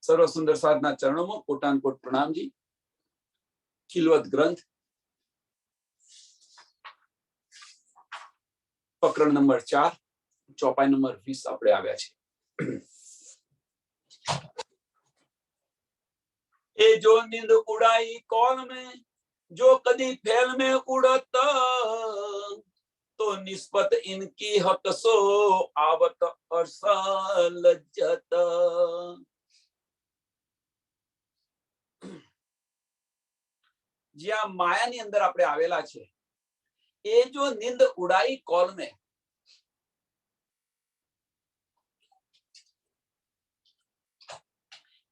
સર્વ સુંદર સાધના ચરણોમાં કોટાનકોટ પ્રણામજી। ખિલવત ગ્રંથ પ્રકરણ નંબર 4 ચોપાઈ નંબર 20 આપણે આવ્યા છે। એ જો નિંદ ઉડાઈ कौन में जो कदी फैल में उड़त तो निस्बत इनकी हक सो आवत लज्जत। જ્યાં માયાની અંદર આપણે આવેલા છે એ જો નિંદ ઉડાઈ કોલ में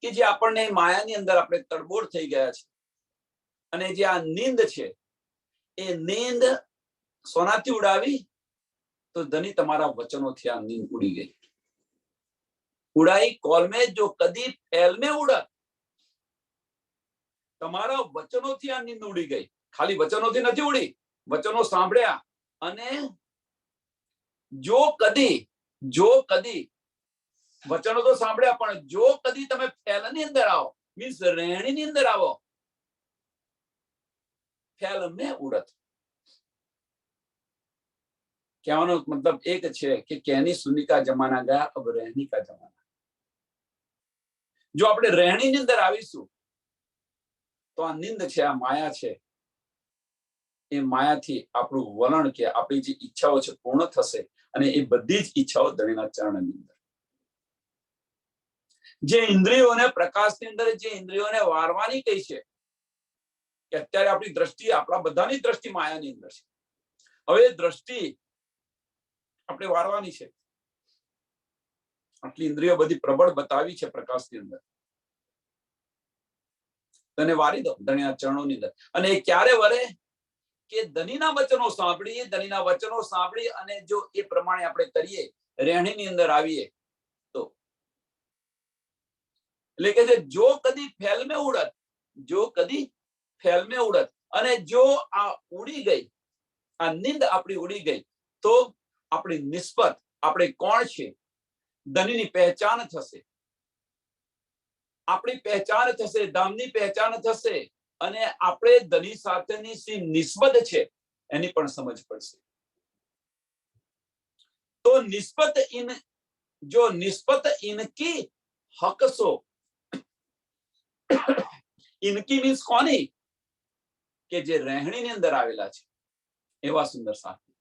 કે જે આપણને માયાની અંદર આપણે તડબોળ થઈ ગયા છે અને જે આ નીંદ છે એ નીંદ સોનાથી ઉડાવી તો ધની તમારા વચનોથી આ નીંદ ઉડી ગઈ। ઉડાઈ કોલ में जो कदी फैल में उड़त તમારા વચનોથી આ નીંદ ઉડી ગઈ। ખાલી વચનોથી નથી ઉડી, વચનો સાંભળ્યા અને જો કદી વચનો તો સાંભળ્યા પણ જો કદી તમે ફેલની અંદર આવો મીન્સ રહેણીની અંદર આવો ફેલ में उड़त કહેવાનો મતલબ એક છે કે कहनी सुनी का जमाना गया अब रहनी का जमाना। જો આપણે રહેણીની અંદર આવીશું તો આ નિંદ છે, આ માયા છે, એ માયાથી આપણું વલણ કે આપણી જે ઈચ્છાઓ છે પૂર્ણ થશે અને એ બધી જ ઈચ્છાઓ ધણીના ચરણની અંદર જે ઇન્દ્રિયોને પ્રકાશની અંદર જે ઇન્દ્રિયોને વારવાની કઈ છે કે અત્યારે આપણી દ્રષ્ટિ આપણા બધાની દ્રષ્ટિ માયાની અંદર છે। હવે દ્રષ્ટિ આપણે વારવાની છે, આટલી ઇન્દ્રિયો બધી પ્રબળ બતાવી છે પ્રકાશની અંદર, તને વારી દો ધણીના ચરણોની અંદર। અને એ ક્યારે વરે કે ધનીના વચનો સાંભળી અને જો એ પ્રમાણે આપણે કરીએ રહેણીની અંદર આવીએ તો એટલે કે જો કદી ફેલ में उड़त અને જો આ ઉડી ગઈ આ નીંદ આપણી ઉડી ગઈ તો આપણી નિસ્બત આપણે કોણ છે ધનીની પહેચાન થશે, આપણી પહેચાન થશે, ધામની પહેચાન થશે અને આપણે ધની સાથેની સી નિસ્બત છે એની પણ સમજ પડશે। તો નિસ્બત ઇનકી હક સો ઇનકી મીન્સ કોની કે જે રહેણીની અંદર આવેલા છે એવા સુંદર સાથી।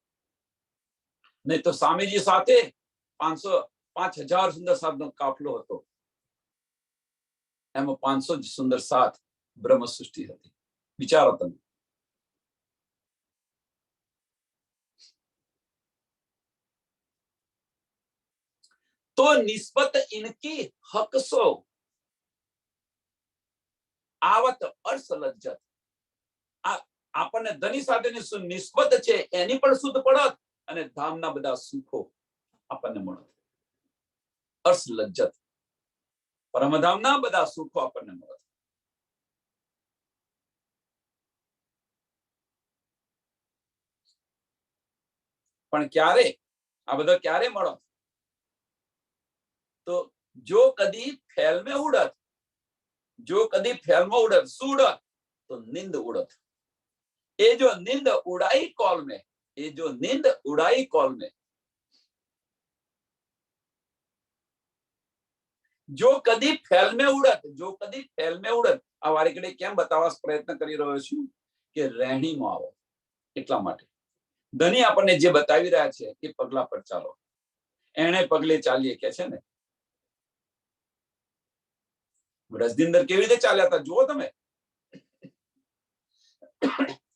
નહીં તો સ્વામીજી સાથે 5000 સુંદર સાધનો કાફલો હતો, એમાં 500 સુંદર સાથ બ્રહ્મ સૃષ્ટિ હતી। વિચારો તમે। તો નિસ્બત ઇનકી હક સો આવત અર્શ લજ્જત। આપણને ધની સાથેની શું નિસ્બત છે એની પણ શુદ્ધ પડત અને ધામના બધા સુખો આપણને મળત, અર્શ લજ્જત પરમધામના બધા સુખો આપણને મળત। પણ ક્યારે આ બધા ક્યારે મળત તો જો કદી ફેલ में उड़त શું ઉડત તો નિંદ ઉડત। એ જો નિંદ ઉડાઈ કોલ में જો કદી ફેલ में ઉડત આ વારી ઘડી કેમ બતાવવા પ્રયત્ન કરી રહ્યો છું કે રહેણીમાં આવો એટલા માટે ધની આપણને જે બતાવી રહ્યા છે એ પગલા પર ચાલો, એને પગલે ચાલીએ કે છે ને। વ્રજની અંદર કેવી રીતે ચાલ્યા હતા જુઓ તમે।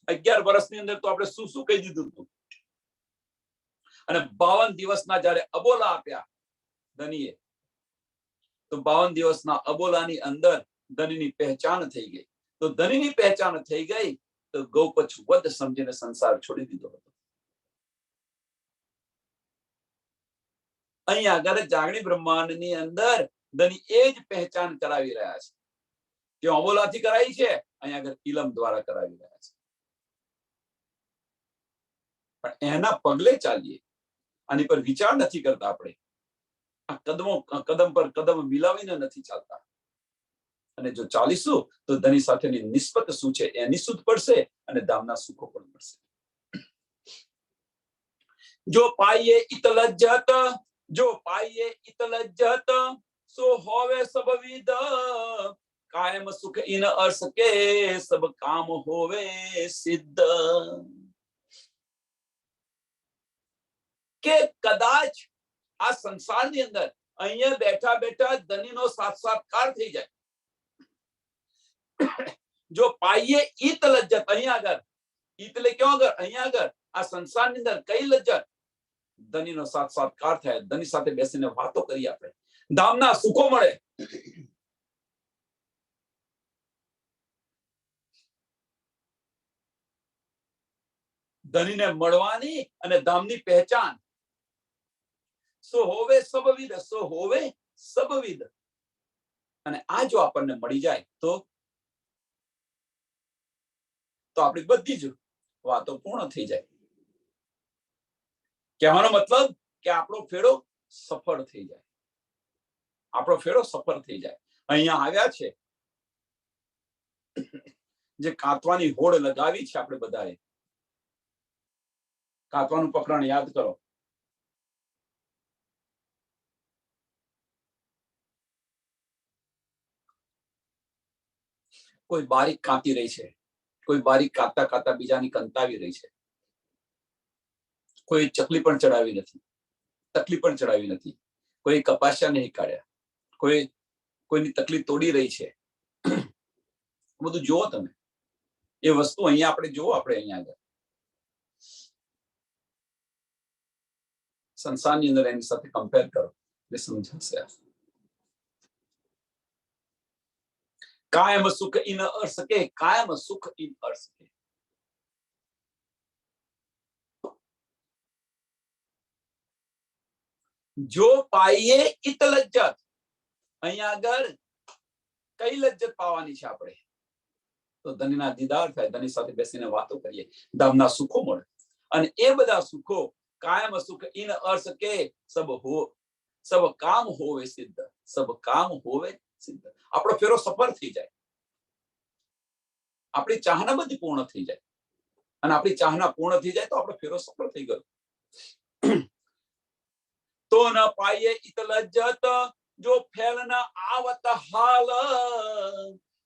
11 વર્ષની અંદર તો આપણે શું કહી દીધું હતું અને 52 દિવસના જયારે અબોલા આપ્યા ધનીએ તો 52 દિવસના અબોલાની અંદર ધનીની પહેચાન થઈ ગઈ। તો ધનીની પહેચાન થઈ ગઈ તો ગૌપચ વધ સમજીને સંસાર છોડી દીધો હતો। અહીંયા આગળ જાગણી બ્રહ્માંડની અંદર ધની એ જ પહેચાન કરાવી રહ્યા છે કે અબોલાથી કરાવી છે, અહીંયા આગળ ઇલમ દ્વારા કરાવી રહ્યા છે। પણ એના પગલે ચાલીએ, આની પર વિચાર નથી કરતા આપણે, આ કદમ પર કદમ મિલાવીને નથી ચાલતા। અને જો ચાલીશું તો ધની સાથેની નિસ્બત શું છે એની શુદ્ધ પડશે અને ધામના સુખો પણ મળશે. જો પાઈએ ઇત લજ્જત, જો પાઈએ ઇત લજ્જત સો હોવે સબ વિદ, કાયમ સુખ ઇન અર્શ કે સબ કામ હોવે સિદ્ધ. કે કદાચ આ સંસારની અંદર અહીંયા બેઠા બેઠા ધનીનો સાક્ષાત્કાર થઈ જાય. જો પાઈએ ઈત લજ્જત, અહીંયા આગળ ઈત એટલે ક્યાં આગળ? અહીંયા આગળ આ સંસારની અંદર કઈ લજ્જત? ધનીનો સાક્ષાત્કાર થાય, ધની સાથે બેસીને વાતો કરી, આપણે ધામના સુખો મળે. ધનીને મળવાની અને ધામની પહેચાન. સો હોવે સબવિદ, સો હોવે સબવિદ. અને આ જો આપણને મળી જાય તો આપણી બધી જ વાતો પૂર્ણ થઈ જાય. કહેવાનો મતલબ કે આપણો ફેરો સફળ થઈ જાય, આપણો ફેરો સફળ થઈ જાય. અહીંયા આવ્યા છે જે કાંતવાની હોડ લગાવી છે, આપણે બધાએ કાંતવાનું પ્રકરણ યાદ કરો. કોઈ બારીક કાંતી રહી છે, કોઈ બારીક કાંતા કાંતા બીજાની કંતાવી રહી છે. કોઈ ચકલી પણ ચડાવી નથી, તકલી પણ ચડાવી નથી, કોઈ કપાસિયા નહીં કાઢ્યા, કોઈની તકલી તોડી રહી છે. બધું જુઓ તમે, એ વસ્તુ અહીંયા આપણે જુઓ, આપણે અહીંયા આગળ સંસારની અંદર એની સાથે કમ્પેર કરો એટલે સમજાશે. કાયમ સુખ ઇન અર્શ કે, કાયમ સુખ ઇન અર્શ કે. જો પાઈએ ઇત લજ્જત, અહીંયા આગળ કઈ લજ્જત પાવાની છે આપણે? તો ધનીના દીદાર થાય, ધની સાથે બેસીને વાતો કરીએ, ધામના સુખો મળે. અને એ બધા સુખો કાયમ સુખ ઇન અર્શ કે સબ કામ હોવે સિદ્ધ, સબ કામ હોવે સિદ્ધ. આપણો ફેરો સફળ થઈ જાય, આપણી ચાહના બધી પૂર્ણ થઈ જાય. અને આપણી ચાહના પૂર્ણ થઈ જાય તો આપણો ફેરો સફળ થઈ ગયો. તો ન પાઈએ ઇત લજ્જત જો ફેલ ન આવત હાલ.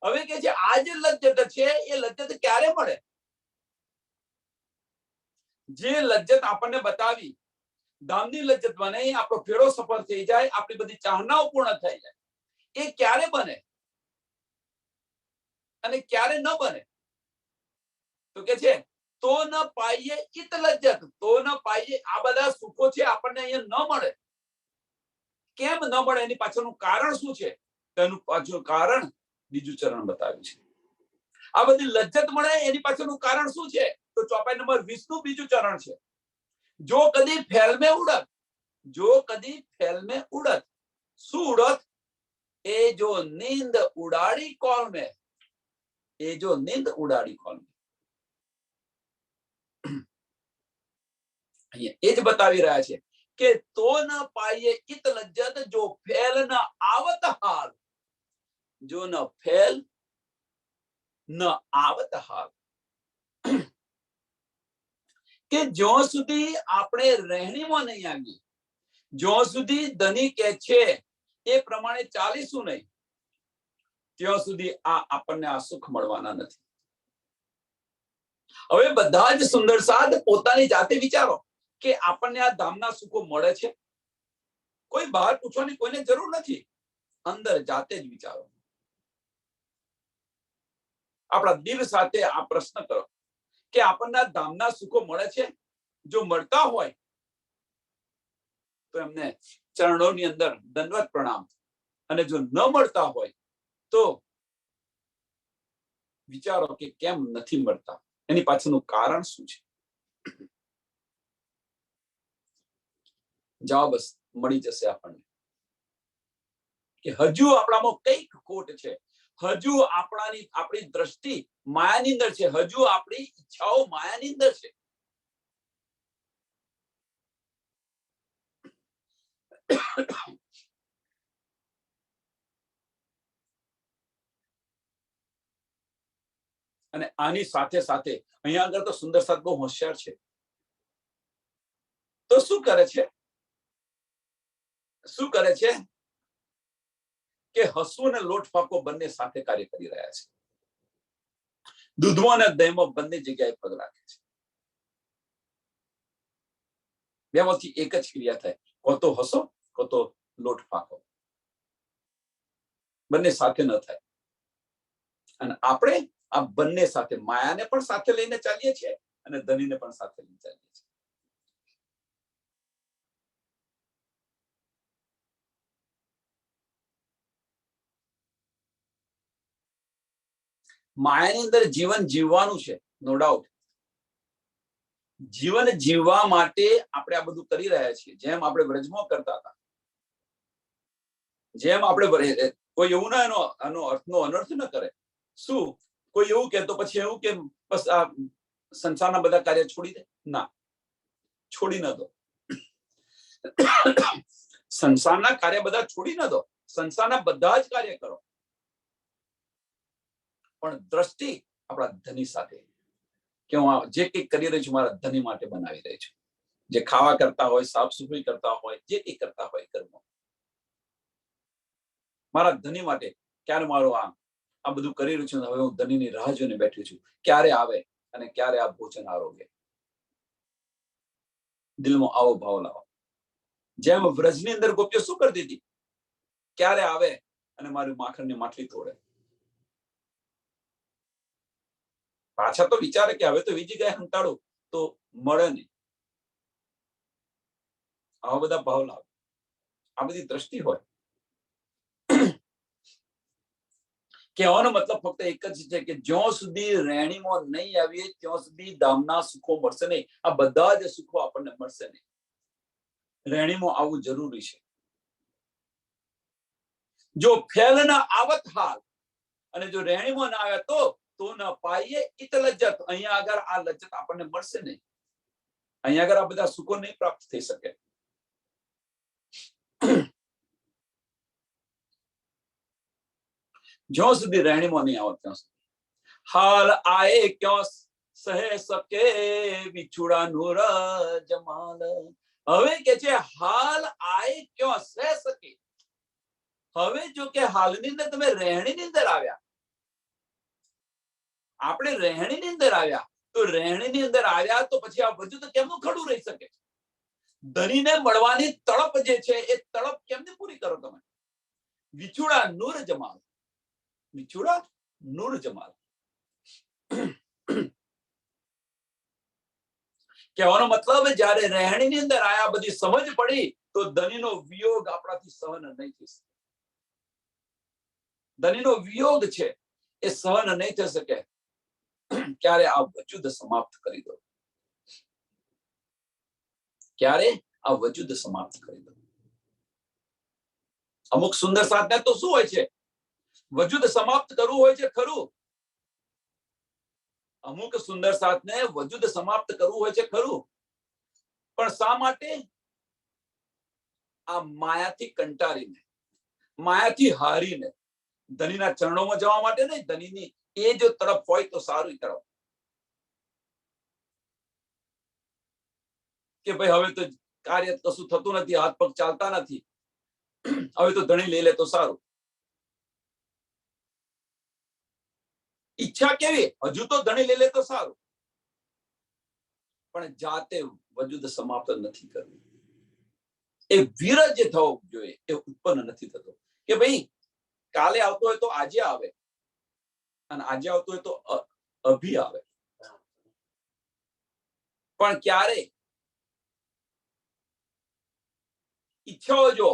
હવે કે છે આ જે લજ્જત છે એ લજ્જત ક્યારે મળે? જે લજ્જત આપણને બતાવી, ધામની લજ્જત બને, આપણો ફેરો સફળ થઈ જાય, આપણી બધી ચાહનાઓ પૂર્ણ થઈ જાય, એ ક્યારે બને અને ક્યારે ન બને? તો કે છે તો ન પાઈએ ઇત લજ્જત, તો ન પાઈએ. આ બધા સુખો છે આપણને અહીંયા ન મળે. કેમ ન મળે? એની પાછળનું કારણ શું છે? તેનું પાછળનું કારણ બીજું ચરણ બતાવ્યું છે. આ બધી લજ્જત મળે એની પાછળનું કારણ શું છે? તો ચોપાઈ નંબર 20 નું બીજું ચરણ છે. જો કદી ફેલ में उड़त, જો કદી ફેલ में उड़त. શું ઉડત? એ જો નીંદ ઉડાડી કોલ में, એ જો નીંદ ઉડાડી કોલ में. અહીંયા એ જ બતાવી રહ્યા છે કે તો ન પાઈએ ઇત લજ્જત જો ફેલ ન આવત હાલ, જો ન ફેલ ન આવત હાલ. કે જ્યાં સુધી આપણે રહેણીમાં નહીં આવીએ, જ્યાં સુધી ધની કે છે એ પ્રમાણે ચાલીશું નહીં, ત્યાં સુધી આપણને આ સુખ મળવાના નથી. હવે બધા જ સુંદર સાદ પોતાની જાતે વિચારો કે આપણને આ ધામના સુખો મળે છે? કોઈ બહાર પૂછવાની કોઈને જરૂર નથી, અંદર જાતે જ વિચારો. આપણા દિલ સાથે આ પ્રશ્ન કરો કે આપણને ધામના સુખો મળે છે? જો મળતા હોય તો એમને ચરણોની અંદર દંડવત પ્રણામ, અને જો ન મળતા હોય તો વિચારો કે કેમ નથી મળતા, એની પાછળનું કારણ શું છે? જવાબ મળી જશે આપણને કે હજુ આપણામાં કઈક ખોટ છે, હજુ આપણી દ્રષ્ટિ માયાની અંદર છે, હજુ આપણી ઈચ્છાઓ માયાની અંદર છે. અને આની સાથે સાથે અહીંયા આગળ તો સુંદર સાથ બહુ હોશિયાર છે. તો શું કરે છે કે હસવું અને લોટ ફાંકો બંને સાથે કાર્ય કરી રહ્યા છે. દૂધમાં અને દહીંમાં બંને જગ્યાએ પગ રાખે છે. બેમાંથી એક જ ક્રિયા થાય, કો તો હસો કો તો લોટ ફાંકો, બંને સાથે ન થાય. અને આપણે આ બંને સાથે માયાને પણ સાથે લઈને ચાલીએ છીએ અને ધનીને પણ સાથે લઈને ચાલીએ છીએ. માયાની અંદર જીવન જીવવાનું છે, નો ડાઉટ. જીવન જીવવા માટે આપણે આ બધું કરી રહ્યા છીએ. જેમ આપણે વ્રજમાં કરતા હતા, જેમ આપણે કોઈ એવું ના એનો અર્થનો અનર્થ ન કરે. શું કોઈ એવું કે તો પછી એવું કે બસ આ સંસારના બધા કાર્ય છોડી દે? ના, છોડી ન દો. સંસારના કાર્ય બધા છોડી ન દો. સંસારના બધા જ કાર્ય કરો, પણ દ્રષ્ટિ આપણા ધની સાથે, કે હું જે કંઈક કરી રહી છું મારા ધની માટે બનાવી રહી છું. જે ખાવા કરતા હોય, સાફ સફાઈ કરતા હોય, જે કંઈક કરતા હોય કર્મ, મારા ધની માટે. ક્યારે મારું આ બધું કરી રહ્યું છું, હવે હું ધનીની રાહ જોઈને બેઠી છું, ક્યારે આવે અને ક્યારે આ ભોજન આરોગે. દિલમાં આવો ભાવ લાવો. જેમ વ્રજની અંદર ગોપીઓ શું કરતી હતી, ક્યારે આવે અને મારી માખણની માટલી તોડે. પાછા તો વિચારે કે હવે તો બીજી ગાય હંતાડું તો મળે નહીં. આવા બધા ભાવ લાવે, આ બધી દ્રષ્ટિ હોય. કહેવાનો મતલબ ફક્ત એક જ છે કે જ્યાં સુધી રહેણીમાં નહીં આવીએ ત્યાં સુધી ધામના સુખો મળશે નહીં. આ બધા જ સુખો આપણને મળશે નહીં. રહેણીમાં આવવું જરૂરી છે. જો ફેલ ના આવત હાલ, અને જો રહેણીમાં ના આવ્યા તો ન પાઈએ ઇત લજ્જત. અહીંયા આગળ આ લજ્જત આપણને મળશે નહીં. અહીંયા આગળ આ બધા સુખો નહીં પ્રાપ્ત થઈ શકે. જ્યાં સુધી રહેણીમાં નહીં આવે ત્યાં સુધી. હાલ આએ ક્યાં સહે શકે વિછુડા નુર જમાલ. હવે કે છે હાલ આએ ક્યાં સહે શકે. હવે જો કે હાલની અંદર તમે રહેણીની અંદર આવ્યા, આપણે રહેણીની અંદર આવ્યા, તો રહેણીની અંદર આવ્યા તો પછી આ વજૂદ કેમનું ખડું રહી શકે? ધનીને મળવાની તડપ જે છે એ તડપ કેમને પૂરી કરો તમે? વિછુડા નૂર જમાલ, વિછુડા નૂર જમાલ. કહેવાનો મતલબ જ્યારે રહેણીની અંદર આયા, બધી સમજ પડી, તો ધનીનો વિયોગ આપણાથી સહન નહીં થઈ શકે. ધનીનો વિયોગ છે એ સહન નહીં થઈ શકે. ક્યારે આ વજૂદ સમાપ્ત કરી દો, ક્યારે આ વજૂદ સમાપ્ત કરી દો. અમુક સુંદર સાધના તો શું હોય છે, વજૂદ સમાપ્ત કરવું હોય છે ખરું. અમુક સુંદર સાથને વજૂદ સમાપ્ત કરવું હોય છે ખરું, પણ શા માટે? આ માયાથી કંટાળીને, માયાથી હારીને, ધનીના ચરણોમાં જવા માટે નહીં. ધનીની એ જો તરફ હોય તો સારું તરફ, કે ભાઈ હવે તો કાર્ય કશું થતું નથી, હાથ પગ ચાલતા નથી, હવે તો ધણી લઈ લે તો સારું. ઈચ્છા કેવી? હજુ તો ધણી લઈ લે તો સારું, પણ જાતે વજૂદ સમાપ્ત નથી કરવું. એ વિરજ જે થવો જોઈએ એ ઉત્પન્ન નથી થતો. કે ભાઈ કાલે આવતો હોય તો આજે આવે, અને આજે આવતો હોય તો અભી આવે. પણ ક્યારે ઈચ્છાઓ જો,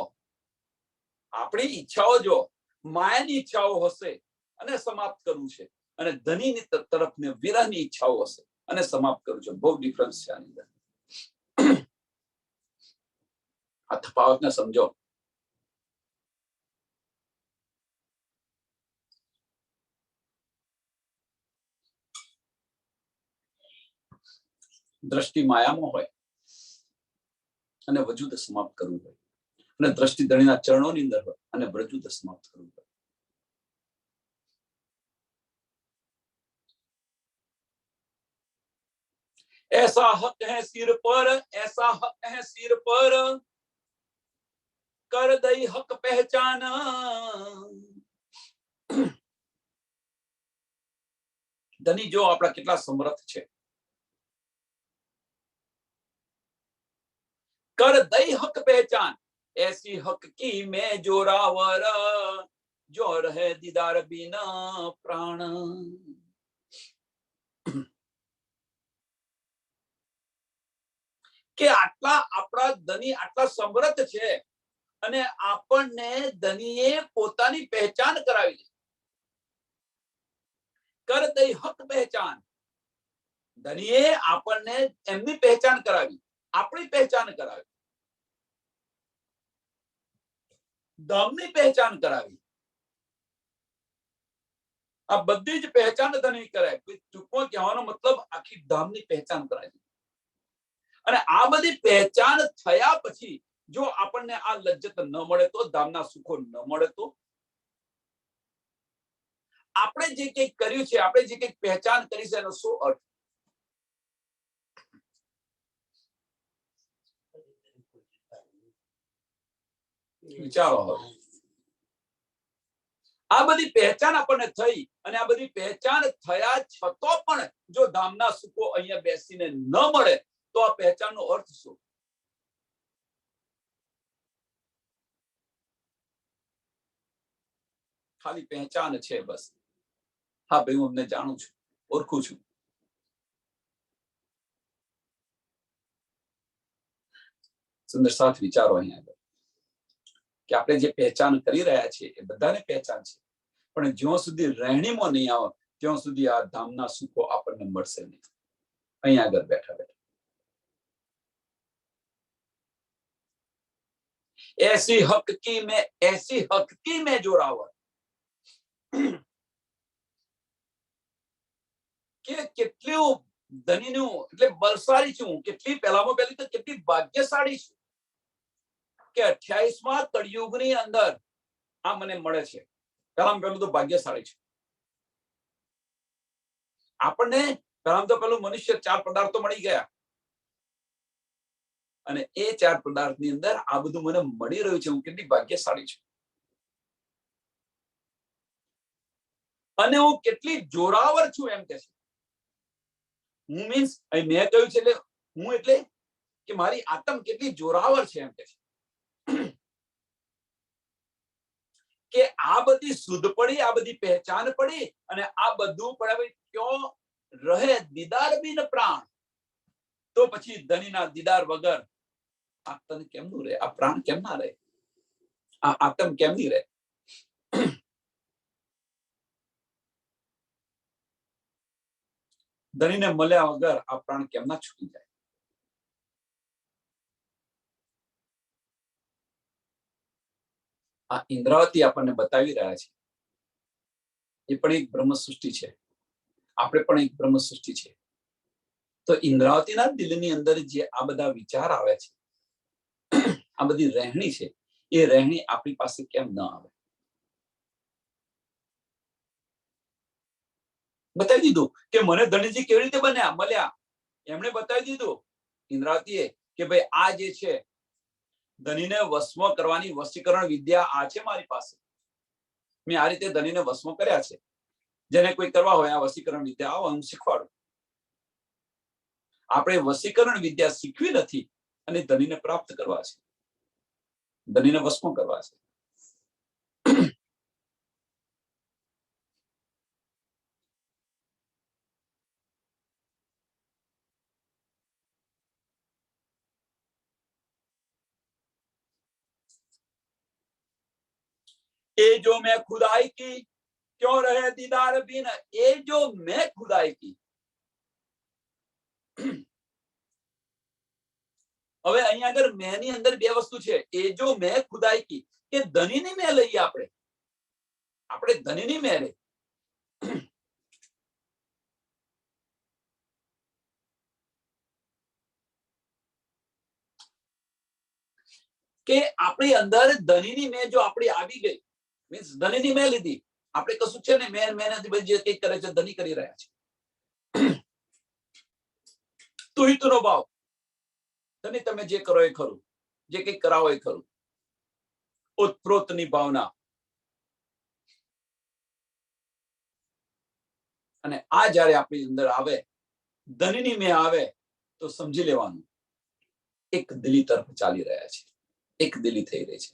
આપણી ઈચ્છાઓ જો માયાની ઈચ્છાઓ હશે અને સમાપ્ત કરવું છે, અને ધનીની તરફને વિરહની ઈચ્છાઓ હશે અને સમાપ્ત કરવું છે. બહુ ડિફરન્સ છે આની અંદર. આ તફાવતને સમજો. દ્રષ્ટિ માયામાં હોય અને વજૂદ સમાપ્ત કરવું હોય, અને દ્રષ્ટિ ધણીના ચરણોની અંદર હોય અને વજૂદ સમાપ્ત કરવું હોય. ऐसा हक है सिर पर, ऐसा हक है सिर पर, कर दई हक पहचान। ધની જો આપણા કેટલા સમર્થ છે, कर दई हक पहचान, ऐसी हक की मैं जोरावर, जो रहे दीदार बिना प्राण। કે આટલા આપણા ધની આટલા સમર્થ છે અને આપણને ધનીએ પોતાની પહેચાન કરાવી છે। कर दई हक पहचान, ધનીએ આપણને એમની પહેચાન કરાવી, આપણી પહેચાન કરાવી, ધામની પહેચાન કરાવી। આ બધી જ પહેચાન ધની કરે, ટૂંકમાં કહેવાનો મતલબ આખી ધામની પહેચાન કરાવી। અને આ બધી પહેચાન થયા પછી જો આપણને આ લજ્જત ન મળે તો, ધામના સુખો ન મળે તો, આપણે જે કંઈક કર્યું છે, આપણે જે કંઈક પહેચાન કરી છે, એનો શું અર્થ? વિચારો હવે। આ બધી પહેચાન આપણને થઈ અને આ બધી પહેચાન થયા છતાં પણ જો ધામના સુખો અહીંયા બેસીને ન મળે તો આ પહેચાનનો અર્થ શું? ખાલી પહેચાન છે બસ। હા ભાઈ, હું અમને જાણું છું, ઓળખું છું। સુંદર સાથ વિચારો અહીંયા કે આપણે જે પહેચાન કરી રહ્યા છીએ એ બધાને પહેચાન છે, પણ જ્યાં સુધી રહેણીમાં નહીં આવે ત્યાં સુધી આ ધામના સુખો આપણને મળશે નહીં। અહીંયા આગળ બેઠા બેઠા ऐसी हक की मैं जोरावर, કે કેટલું ધનીનું એટલે બલશાળી છું, કેટલી પહેલામાં પહેલી તો કેટલી ભાગ્યશાળી છું કે 28મા કળિયુગની અંદર આ મને મળે છે। પહેલામાં પહેલું તો ભાગ્યશાળી છું। આપણને પહેલામાં તો પેલું મનુષ્ય 4 પદાર્થો મળી ગયા અને એ 4 પદાર્થની અંદર આ બધું મને મળી રહ્યું છે, હું કેટલી ભાગ્યશાળી છું અને હું કેટલી જોરાવર છું એમ કે છે। હું મીન્સ મેં કહ્યું છે એટલે હું એટલે કે મારી આત્મ કેટલી જોરાવર છે એમ કે છે કે આ બધી શુદ્ધ પડી, આ બધી પહેચાન પડી અને આ બધું પણ ક્યો રહે દીદાર બિન પ્રાણ, તો પછી ધનીના દીદાર વગર આ તન કેમનું રહે, આ પ્રાણ કેમ ના રહે, આ આત્મ કેમની રહે? ધનીને મળ્યા વગર આ પ્રાણ કેમના છૂટી જાય? આ ઇન્દ્રાવતી આપણને બતાવી રહ્યા છે એ પણ એક બ્રહ્મ સૃષ્ટિ છે, આપણે પણ એક બ્રહ્મ સૃષ્ટિ છે। તો ઇન્દ્રાવતીના દિલની અંદર જે આ બધા વિચાર આવે છે, આ બધી રહેણી છે, એ રહેણી આપણી પાસે કેમ ન આવે? બતાવી દીધું કે મને ધણીજી કેવી રીતે બન્યા મળ્યા, એમણે બતાવી દીધું ઇન્દ્રાવતીએ કે ભાઈ આ જે છે ધનીને વશમાં કરવાની વશીકરણ વિદ્યા આ છે મારી પાસે, મેં આ રીતે ધનીને વશમાં કર્યા છે। જેને કોઈ કરવા હોય આ વશીકરણ વિદ્યા આવો હું શીખવાડું। આપણે વશીકરણ વિદ્યા શીખવી નથી અને ધનીને પ્રાપ્ત કરવા છે, ધનીને વશમાં કરવા છે। ये जो मैं खुदाई की क्यों रहे दीदार बिन, ये जो मैं खुदाई की। હવે અહીંયા આગળ મેની અંદર બે વસ્તુ છે, એ જો મેં ખુદાઈ की કે ધનીની મેં લઈએ આપણે, આપણે ધનીની મેં લઈએ કે આપણી અંદર ધનીની મેં જો આપણી આવી ગઈ, મીન્સ ધનીની મેં લીધી, આપણે કશું છે ને મેં મહેનત જે કંઈક કરે છે ધની કરી રહ્યા છે। તો હિતનો ભાવ, તને તમે જે કરો એ ખરું, જે કંઈ કરાવો એ ખરું. ઓતપ્રોતની ભાવના. અને આ જયારે આપણી અંદર આવે, ધનની મેં આવે, તો સમજી લેવાનું એક દિલી તરફ ચાલી રહ્યા છે, એક દિલી થઈ રહી છે.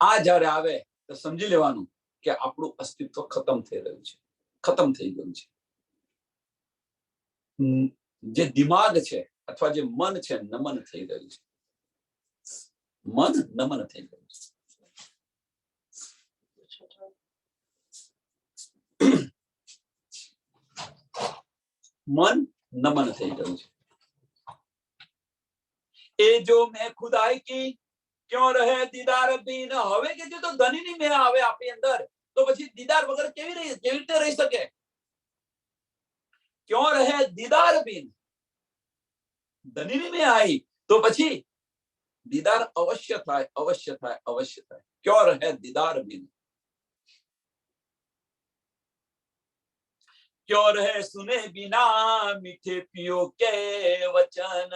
આ જયારે આવે તો સમજી લેવાનું કે આપણું અસ્તિત્વ ખતમ થઈ રહ્યું છે, ખતમ થઈ ગયું છે. જે દિમાગ છે અથવા જે મન છે, નમન થઈ રહ્યું છે. મન નમન થઈ ગયું છે. મન નમન થઈ ગયું છે. એ જો મેં ખુદાઈ કી ક્यों રહે દીદાર બીન. હવે કે જો તો ધનીની મેં આવે આપણી અંદર, તો પછી દીદાર વગર કેવી રીતે રહી શકે? ક્यों રહે દીદાર બીન. ધનીની મેં આવી તો પછી દીદાર અવશ્ય થાય, અવશ્ય થાય, અવશ્ય થાય. ક્यों રહે દીદાર બીન. क्यों रहे सुने बिना मीठे पियो के वचन.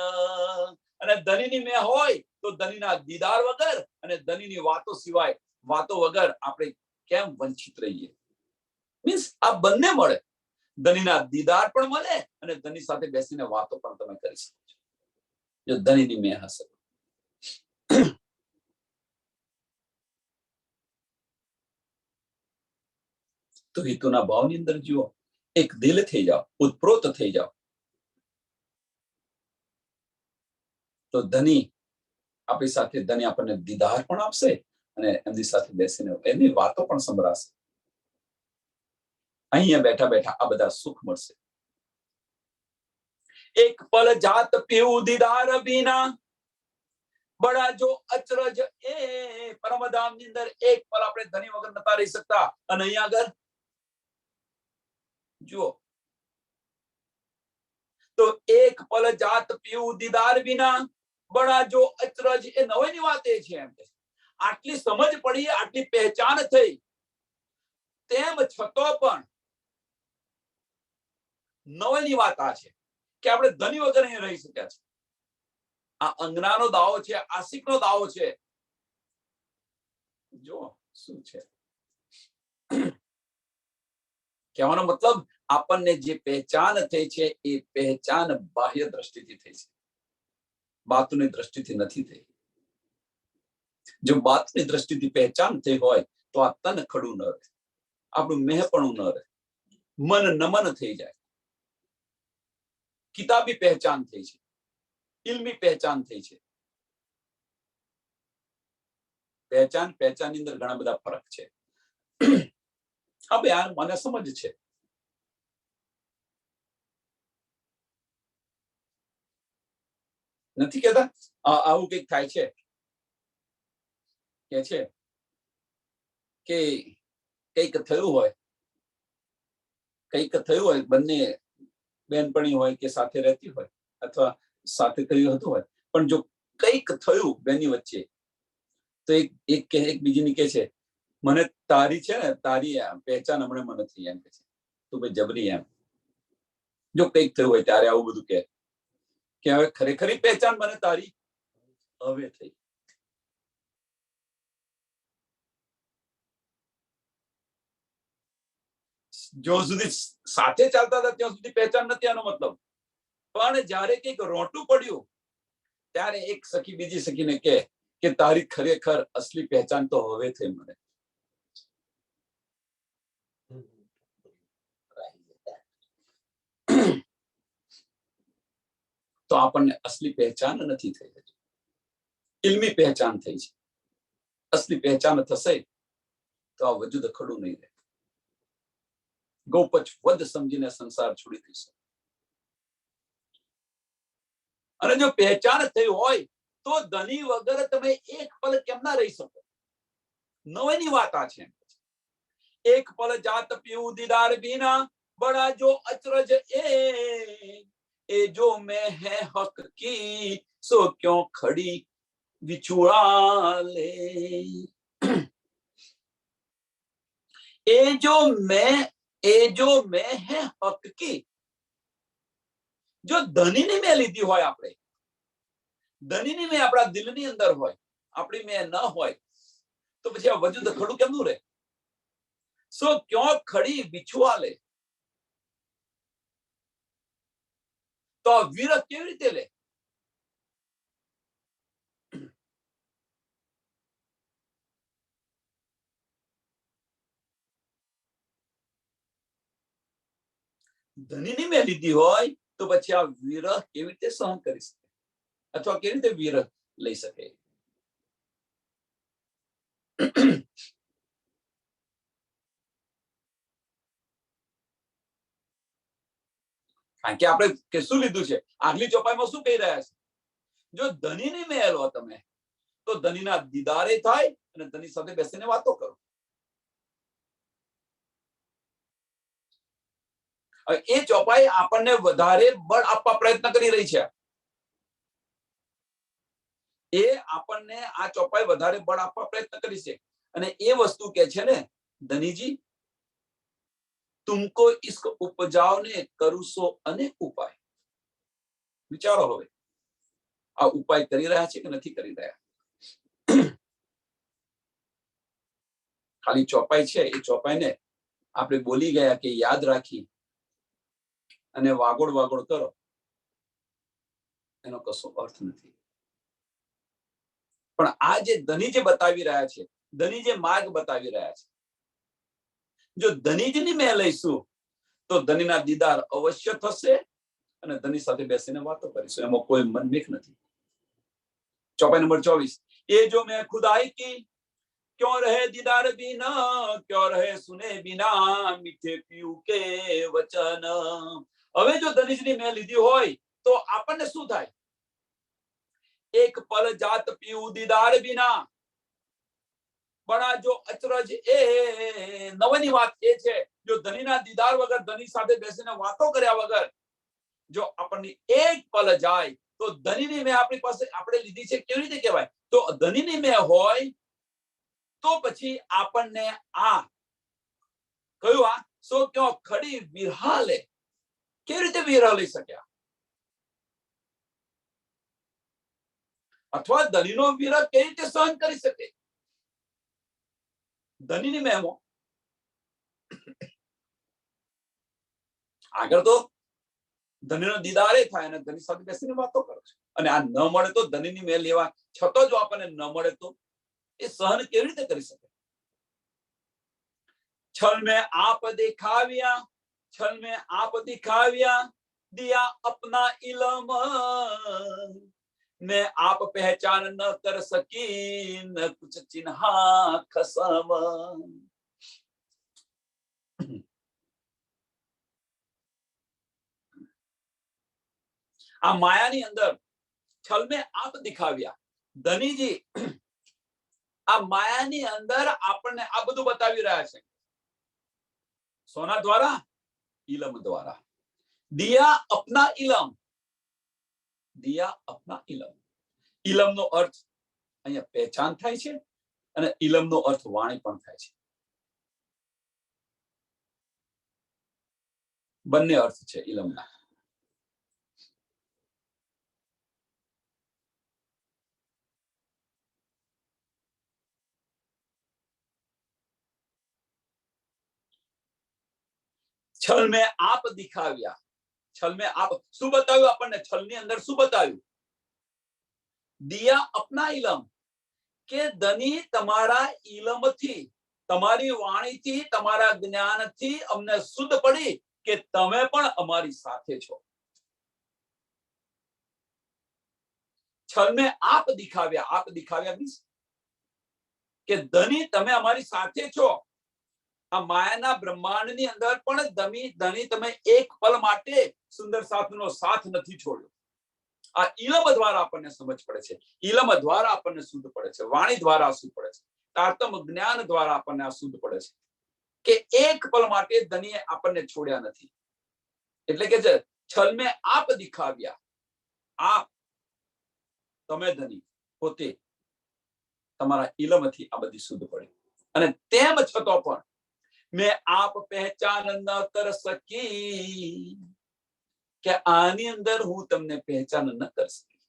અને ધનીની મેં હોય તો ધનીના દીદાર વગર અને ધનીની વાતો સિવાય, વાતો વગર આપણે કેમ વંચિત રહીએ? મીન્સ આ બંને મળે, ધનીના દીદાર પણ મળે અને ધની સાથે બેસીને વાતો પણ તમે કરી શકો છો, જો ધનીની મેં હશે. તો હિતુના ભાવની અંદર જુઓ, એક દિલ થઈ જાઓ, ઉત્પ્રોત થઈ જાઓ, તો ધની આપણી સાથે, ધની આપણને દીદાર પણ આપશે અને એમની સાથે બેસીને એમની વાતો પણ સંભળાશે. અહીંયા બેઠા બેઠા આ બધા સુખ મળશે. એક પલ જાત પીવું દીદાર બીના, બડા જો અચરજ એ. પરમધામની અંદર એક પલ આપણે ધની વગર નતા રહી શકતા, અને અહીંયા આગળ જુઓ, તો એક પલ જાત પીવું દીદાર બીના, બડા જો અચરજ. એ નવાઈની વાત એ છે એમ કે આટલી સમજ પડી, આટલી પહેચાન થઈ, તેમ છતો પણ નવાઈની વાત આ છે કે આપણે ધની વગર અહીં રહી શક્યા છે. આ અંગનાનો દાવો છે, આશિકનો દાવો છે. જો શું છે કહેવાનો મતલબ, આપણને જે પહેચાન થઈ છે એ પહેચાન બાહ્ય દ્રષ્ટિથી થઈ છે, બાતની દ્રષ્ટિથી નથી થઈ. જો બાતની દ્રષ્ટિથી પહેચાન થઈ હોય તો આ તન ખડું ન રહે, આપણું મેહપણું ન રહે, મન નમન થઈ જાય. કિતાબી પહેચાન થઈ છે, ઇલ્મી પહેચાન થઈ છે. પહેચાનની અંદર ઘણા બધા ફરક છે. હવે આ મને સમજ છે. નથી કહેતા આવું કંઈક થાય છે, કે છે કે કંઈક થયું હોય, બંને બેનપણી હોય કે સાથે રહેતી હોય અથવા સાથે થયું હતું હોય, પણ જો કંઈક થયું બેની વચ્ચે, તો એક બીજીની કે છે, મને તારી છે ને, તારી પહેચાન હમણાં મને થઈ, એમ કે છે, તું ભાઈ જબરી. એમ જો કંઈક થયું હોય ત્યારે આવું બધું કે હવે ખરેખરી પહેચાન મને તારી હવે થઈ. જો સુધી સાથે ચાલતા હતા ત્યાં સુધી પહેચાન નથી આનો મતલબ, પણ જ્યારે કંઈક રોટું પડ્યું ત્યારે એક સખી બીજી સખીને કે તારી ખરેખર અસલી પહેચાન તો હવે થઈ મને. તો આપણને અસલી પહેચાન નથી થઈ, ઇલ્મી પહેચાન થઈ છે. અસલી પહેચાન થશે તો આ વજૂદ ખડું નહીં રહે. ગૌપચ વધ સમજીને સંસાર છોડી દઈશ. અને જો પહેચાન થઈ હોય તો ધની વગર તમે એક પલ કેમ ના રહી શકો? નવાઈની વાત આ છે. એક પલ જાત પીવું દીદાર બીના, બડા જો અચરજ એ જો મેં હે હક કી, સો ક્यों ખડી વિછુડા લે. એ જો મેં હે હક કી, જો ધનીની મેં લીધી હોય, આપણે ધનીની મેં આપણા દિલની અંદર હોય, આપણી મેં ન હોય, તો પછી આ વજૂદ ખડું કેમનું રહે? સો ક્યાં ખડી બિછવા લે, તો આ વિરહ કેવી રીતે લે? ધનીની મેં લીધી હોય તો પછી આ વિરહ કેવી રીતે સહન કરી શકે, અથવા કેવી રીતે વિરહ લઈ શકે? કારણ કે આપણે શું લીધું છે? આગલી ચોપાઈમાં શું કહી રહ્યા છે? જો ધનીની મેં લો તમે, તો ધનીના દીદારે થાય અને ધની સાથે બેસીને વાતો કરો. એ ચોપાઈ આપણને વધારે બળ આપવા પ્રયત્ન કરી રહી છે. એ આપણને આ ચોપાઈ વધારે બળ આપવા પ્રયત્ન કરી છે. અને એ વસ્તુ કે છે ને, ધનીજી तुमको इसको उपजाओने करूं सो अनेक उपाय. વિચારો હવે, આ ઉપાય કરી રહ્યા છે કે નથી કરી રહ્યા? ખાલી ચોપાઈ છે, એ ચોપાઈને આપણે બોલી ગયા કે યાદ રાખી અને વાગોડ વાગોડ કરો, એનો કશો અર્થ નથી. પણ આ જે ધની જે બતાવી રહ્યા છે, ધની જે માર્ગ બતાવી રહ્યા છે, જો ધનીજની મેં લઈશું તો ધનીના દીદાર અવશ્ય થશે અને ધની સાથે બેસીને વાતો કરીશું, એમાં કોઈ મનમેખ નથી. ચોપાઈ નંબર 24, એ જો મેં ખુદાઈ की क्यों रहे दीदार बिना, क्यों रहे सुने बिना, मीठे पीऊ के वचन. હવે જો ધનીજની મેં લીધી હોય તો આપણને શું થાય? એક પલ જાત પીવું દીદાર બિના. પણ જો અચરજ એ નવની વાત એ છે, જો ધનીના દીદાર વગર, ધની સાથે બેસીને વાતો કર્યા વગર જો આપણને એક પલ જાય, તો ધનીની મેં આપણી પાસે આપણે લીધી છે, કેવી રીતે કહેવાય? તો ધનીની મેં હોય તો પછી આપણને આ કયું? આ સો ક્યાં ખડી વિરહ લે. કેવી રીતે વિરહ લઈ શક્યા? અથવા ધનીનો વિરહ કેવી રીતે સહન કરી શકે? ધનીની મેં આગળ તો ધનીનો દીદારે થાય અને ધની સાથે બેસીને વાતો કરે છે, અને આ ન મળે તો ધનીની મેં લેવા છતાં જો આપણને ન મળે તો એ સહન કેવી રીતે કરી શકે? छल में आप दिखाविया, छल में आप दिखाविया, दिया अपना इलम, मैं आप पहचान न कर सकी, न कुछ चिन्हा खसम. આ માયાની અંદર છલ में आप दिखाविया, ધનીજી આ માયાની અંદર આપણને આ બધું બતાવી રહ્યા છે. સોના દ્વારા, इलम द्वारा. दिया अपना इलम, दिया अपना इलम. इलम નો અર્થ અહીંયા પહેચાન થાય છે અને ઇલમ નો અર્થ વાણી પણ થાય છે. બંને અર્થ છે ઇલમના. छल में आप दिखाव्या, छल में आप શું બતાવ્યું આપણને? છલની અંદર શું બતાવ્યું? દિયા અપના ઇલમ, કે ધની તમારા ઇલમથી, તમારી વાણીથી, તમારા જ્ઞાનથી અમને શુદ્ધ પડી કે તમે પણ અમારી સાથે છો. છલ में आप दिखाव्या, आप दिखाव्या मीन्स કે ધની તમે અમારી સાથે છો. આ માયાના બ્રહ્માંડની અંદર પણ ધની તમે એક પલ માટે સુંદર સાથનો સાથ નથી છોડ્યો. આ ઇલમ દ્વારા આપણને સમજ પડે છે, ઇલમ દ્વારા આપણને શુદ્ધ પડે છે, વાણી દ્વારા શુદ્ધ પડે છે, તારતમ જ્ઞાન દ્વારા આપણને આ શુદ્ધ પડે છે કે એક પલ માટે ધનીએ આપણને છોડ્યા નથી. એટલે કે છે છલ में आप दिखाव्या, આપ તમે ધની પોતે તમારા ઇલમથી આ બધી શુદ્ધ પડી, અને તેમ છતાં પણ मैं आप पहचान न कर सकी, કે આની અંદર હું તમને પહેચાન ન કરી શકી.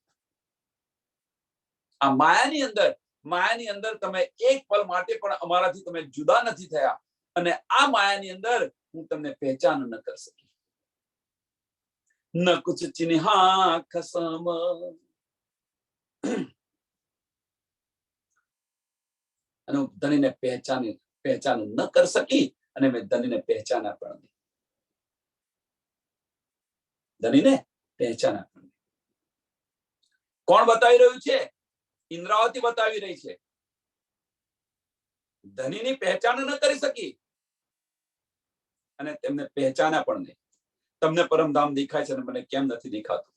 આ માયાની અંદર તમે એક પલ માટે પણ અમારાથી તમે જુદા નથી થયા, અને આ માયાની અંદર હું તમને પહેચાન ન કરી શકી. ન કુછ ચિન્હા ખસમ, અને હું ધણીને પહેચાન ન કરી શકી, અને મેં ધણીને પહેચાના પણ નહીં. ધણીને પહેચાના પણ નહીં. કોણ બતાવી રહ્યું છે? ઇન્દ્રાવતી બતાવી રહી છે. ધણીની પહેચાન ન કરી શકી અને તેમને પહેચાના પણ નહીં. તમને પરમધામ દેખાય છે અને મને કેમ નથી દેખાતું?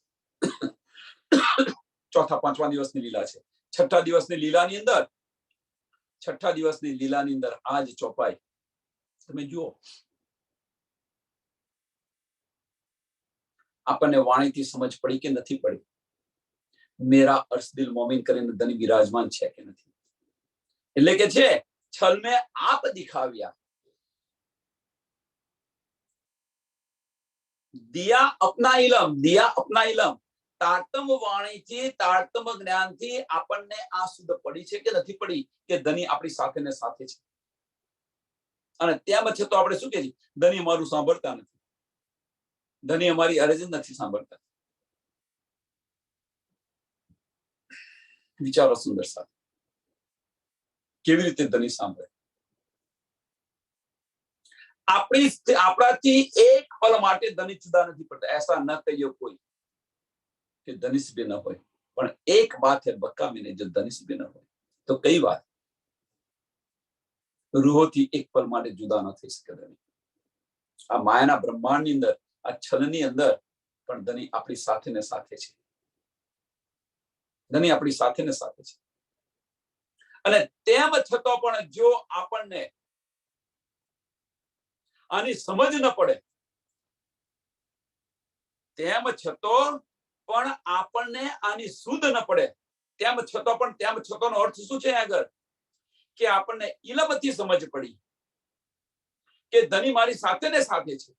ચોથા પાંચમા દિવસની લીલા છે. છઠ્ઠા દિવસની લીલાની અંદર આ જ ચોપાઈ તમે જુઓ. આપણને વાણીથી સમજ પડી કે નથી પડી? મેરા અર્શ દિલ મોમિન કરીને ધણી બિરાજમાન છે કે નથી? એટલે કે છે છલ મેં આપ દિખાવ્યા, દિયા અપના ઇલમ, તારતમ વાણીથી તારતમ જ્ઞાનથી આપણને આ શુદ્ધ પડી છે કે નથી પડી કે ધણી આપણી સાથે ને સાથે છે? અને તેમ છતાં આપણે શું કે છે? ધણી અમારું સાંભળતા નથી, ધણી અમારી અરજ નથી સાંભળતા. વિચારો સુંદર સાથે, કેવી રીતે ધણી સાંભળે? આપણાથી એક પલ માટે ધણી જુદા નથી પડતા. ऐसा न कहियो कोई कि धनिष भी न હોય, પણ એક बात है बक्का में जो धनिष भी न હોય તો કઈ વાત? રૂહોથી એક પલ માટે જુદા ન થઈ શકે ધણી. આ માયાના બ્રહ્માંડની અંદર, આ છલની અંદર પણ ધણી આપણી સાથે ને સાથે છે. ધણી આપણી સાથે ને સાથે છે. અને તેમ છતાં પણ જો આપણને આની સમજ ન પડે, તેમ છતાં પણ આપણને આની શુદ્ધ ન પડે, તેમ છતાંનો અર્થ શું છે આગળ? કે આપણને ઇલમથી સમજ પડી કે ધણી મારી સાથે ને સાથે છે.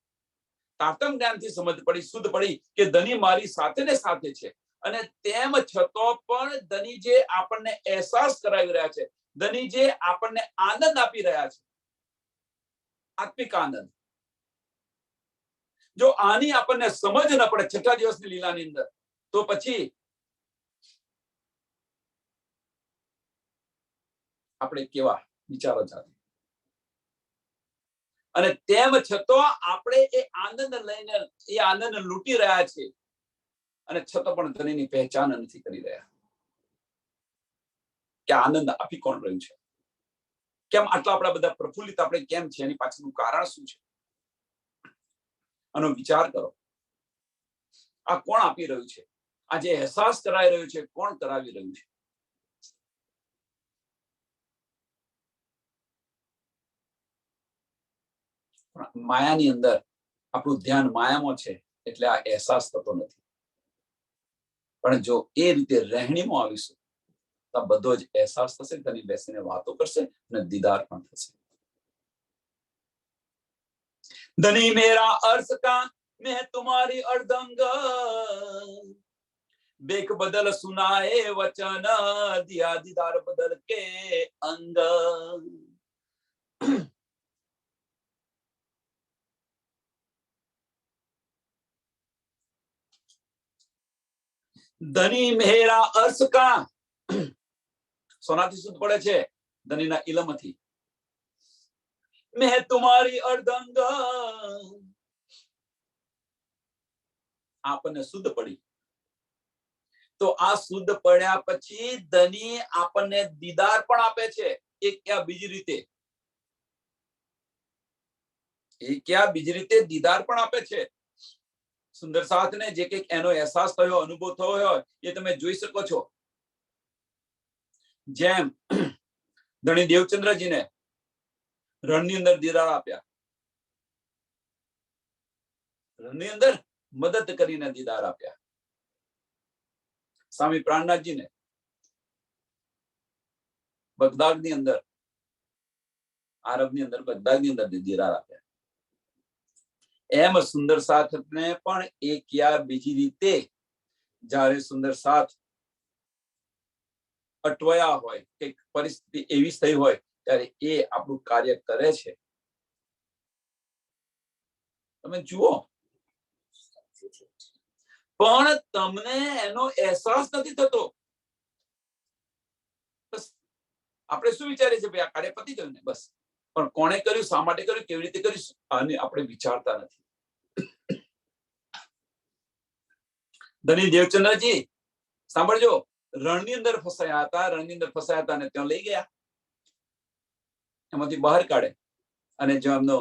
તારતમ જ્ઞાનથી સમજ પડી, શુદ્ધ પડી કે ધણી મારી સાથે ને સાથે છે. અને તેમ છતાં પણ ધણી જે આપણને અહેસાસ કરાવી રહ્યા છે, ધણી જે આપણને આનંદ આપી રહ્યા છે, આત્મિક આનંદ, જો આની આપણને સમજ ન પડે છઠ્ઠા દિવસની લીલાની અંદર, તો પછી આપણે કેવા વિચારો ચાલે? અને તેમ છતાં આપણે એ આનંદ લૂંટી રહ્યા છે, અને છતાં પણ ધણીની પહેચાન નથી કરી રહ્યા કે આનંદ આપી કોણ રહ્યું છે? કેમ આટલા આપણા બધા પ્રફુલ્લિત આપણે કેમ છે? એની પાછળનું કારણ શું છે? આનો વિચાર કરો. આ કોણ આપી રહ્યું છે? આ જે અહેસાસ કરાવી રહ્યું છે, કોણ કરાવી રહ્યું છે? માયાની અંદર આપણું ધ્યાન માયામાં છે એટલે આ અહેસાસ થતો નથી. પણ જો એ રીતે રહેણીમાં આવીશું તો બધો જ અહેસાસ થશે. ઘણી બેસીને વાતો કરશે અને દીદાર પણ થશે. ધણી મેરા અર્શ કા, મેં तुम्हारी अर्धंग, बेक बदल सुनाए वचन, दिया दीदार बदल के अंग. ધણી મેરા અર્શ કા, સોનાથી શુદ્ધ પડે છે, ધણીના ઇલમથી. મેં तुम्हारी अर्धंग, આપણને શુદ્ધ પડી. તો આ શુદ્ધ પડ્યા પછી ધણી આપણને દીદાર પણ આપે છે. એ ક્યાં બીજી રીતે દીદાર પણ આપે છે. સુંદર સાથને જે કંઈક એનો અહેસાસ થયો, અનુભવ થયો હોય એ તમે જોઈ શકો છો. જેમ ધણી દેવચંદ્રજીને રણની અંદર દીદાર આપ્યા, રણની અંદર મદદ કરીને દીદાર આપ્યા. સ્વામી પ્રાણનાથજીને બગદાદની અંદર, આરબની અંદર બગદાદની અંદર દીદાર આપ્યા. એમ સુંદર સાથને પણ એક યા બીજી રીતે જ્યારે સુંદર સાથ અટવાયા હોય કે પરિસ્થિતિ એવી થઈ હોય ત્યારે એ આપણું કાર્ય કરે છે. તમે જુઓ, પણ તમને એનો અહેસાસ નથી થતો. બસ આપણે શું વિચારીએ છીએ, ભાઈ આ કાર્ય પતી ગયું ને બસ, પણ કોણે કર્યું, શા માટે કર્યું, કેવી રીતે કર્યું, આને આપણે વિચારતા નથી. ધની દેવચંદ્રજી સાંભળજો, રણની અંદર ફસાયા હતા, રણની અંદર ફસાયા હતા અને ત્યાં લઈ ગયા, એમાંથી બહાર કાઢે અને જો એમનો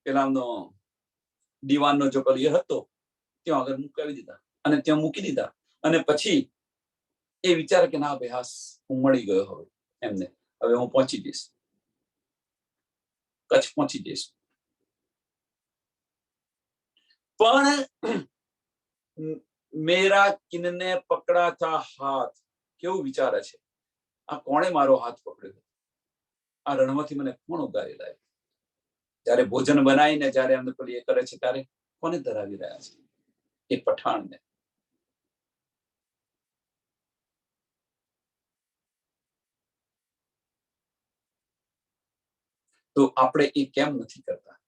પેલા એમનો દીવાનનો જો કલિયર હતો ત્યાં આગળ મુકાવી દીધા અને ત્યાં મૂકી દીધા. અને પછી એ વિચારે કે ના ભાઈ હા હું મળી ગયો, હવે એમને હવે હું પહોંચી જઈશ, કચ્છ પહોંચી જઈશ. પણ મેરા કિનને પકડા થા હાથ, કેવું વિચારે છે, આ કોણે મારો હાથ પકડ્યો, આ રણમાંથી મને કોણ ઉગારી લાવ્યો. જયારે ભોજન બનાવીને જયારે એમને પેલી એ કરે છે ત્યારે કોને ધરાવી રહ્યા છે, એ પઠાણને. તો આપણે એ કેમ નથી કરતા?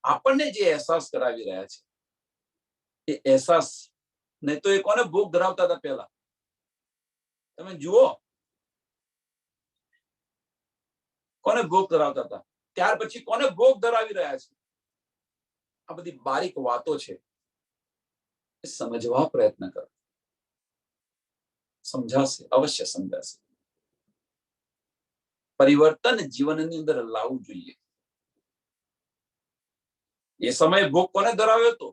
આપણને જે અહેસાસ કરાવી રહ્યા છે એ અહેસાસ ને તો એ કોને ભોગ ધરાવતા હતા પહેલા? તમે જુઓ, કોને ભોગ ધરાવતા હતા, ત્યાર પછી કોને ભોગ ધરાવી રહ્યા છે? આ બધી બારીક વાતો છે, એ સમજવા પ્રયત્ન કરો, સમજાશે, અવશ્ય સમજાશે. પરિવર્તન જીવનની અંદર લાવવું જોઈએ. એ સમયે ભોગ કોને ધરાવ્યો હતો?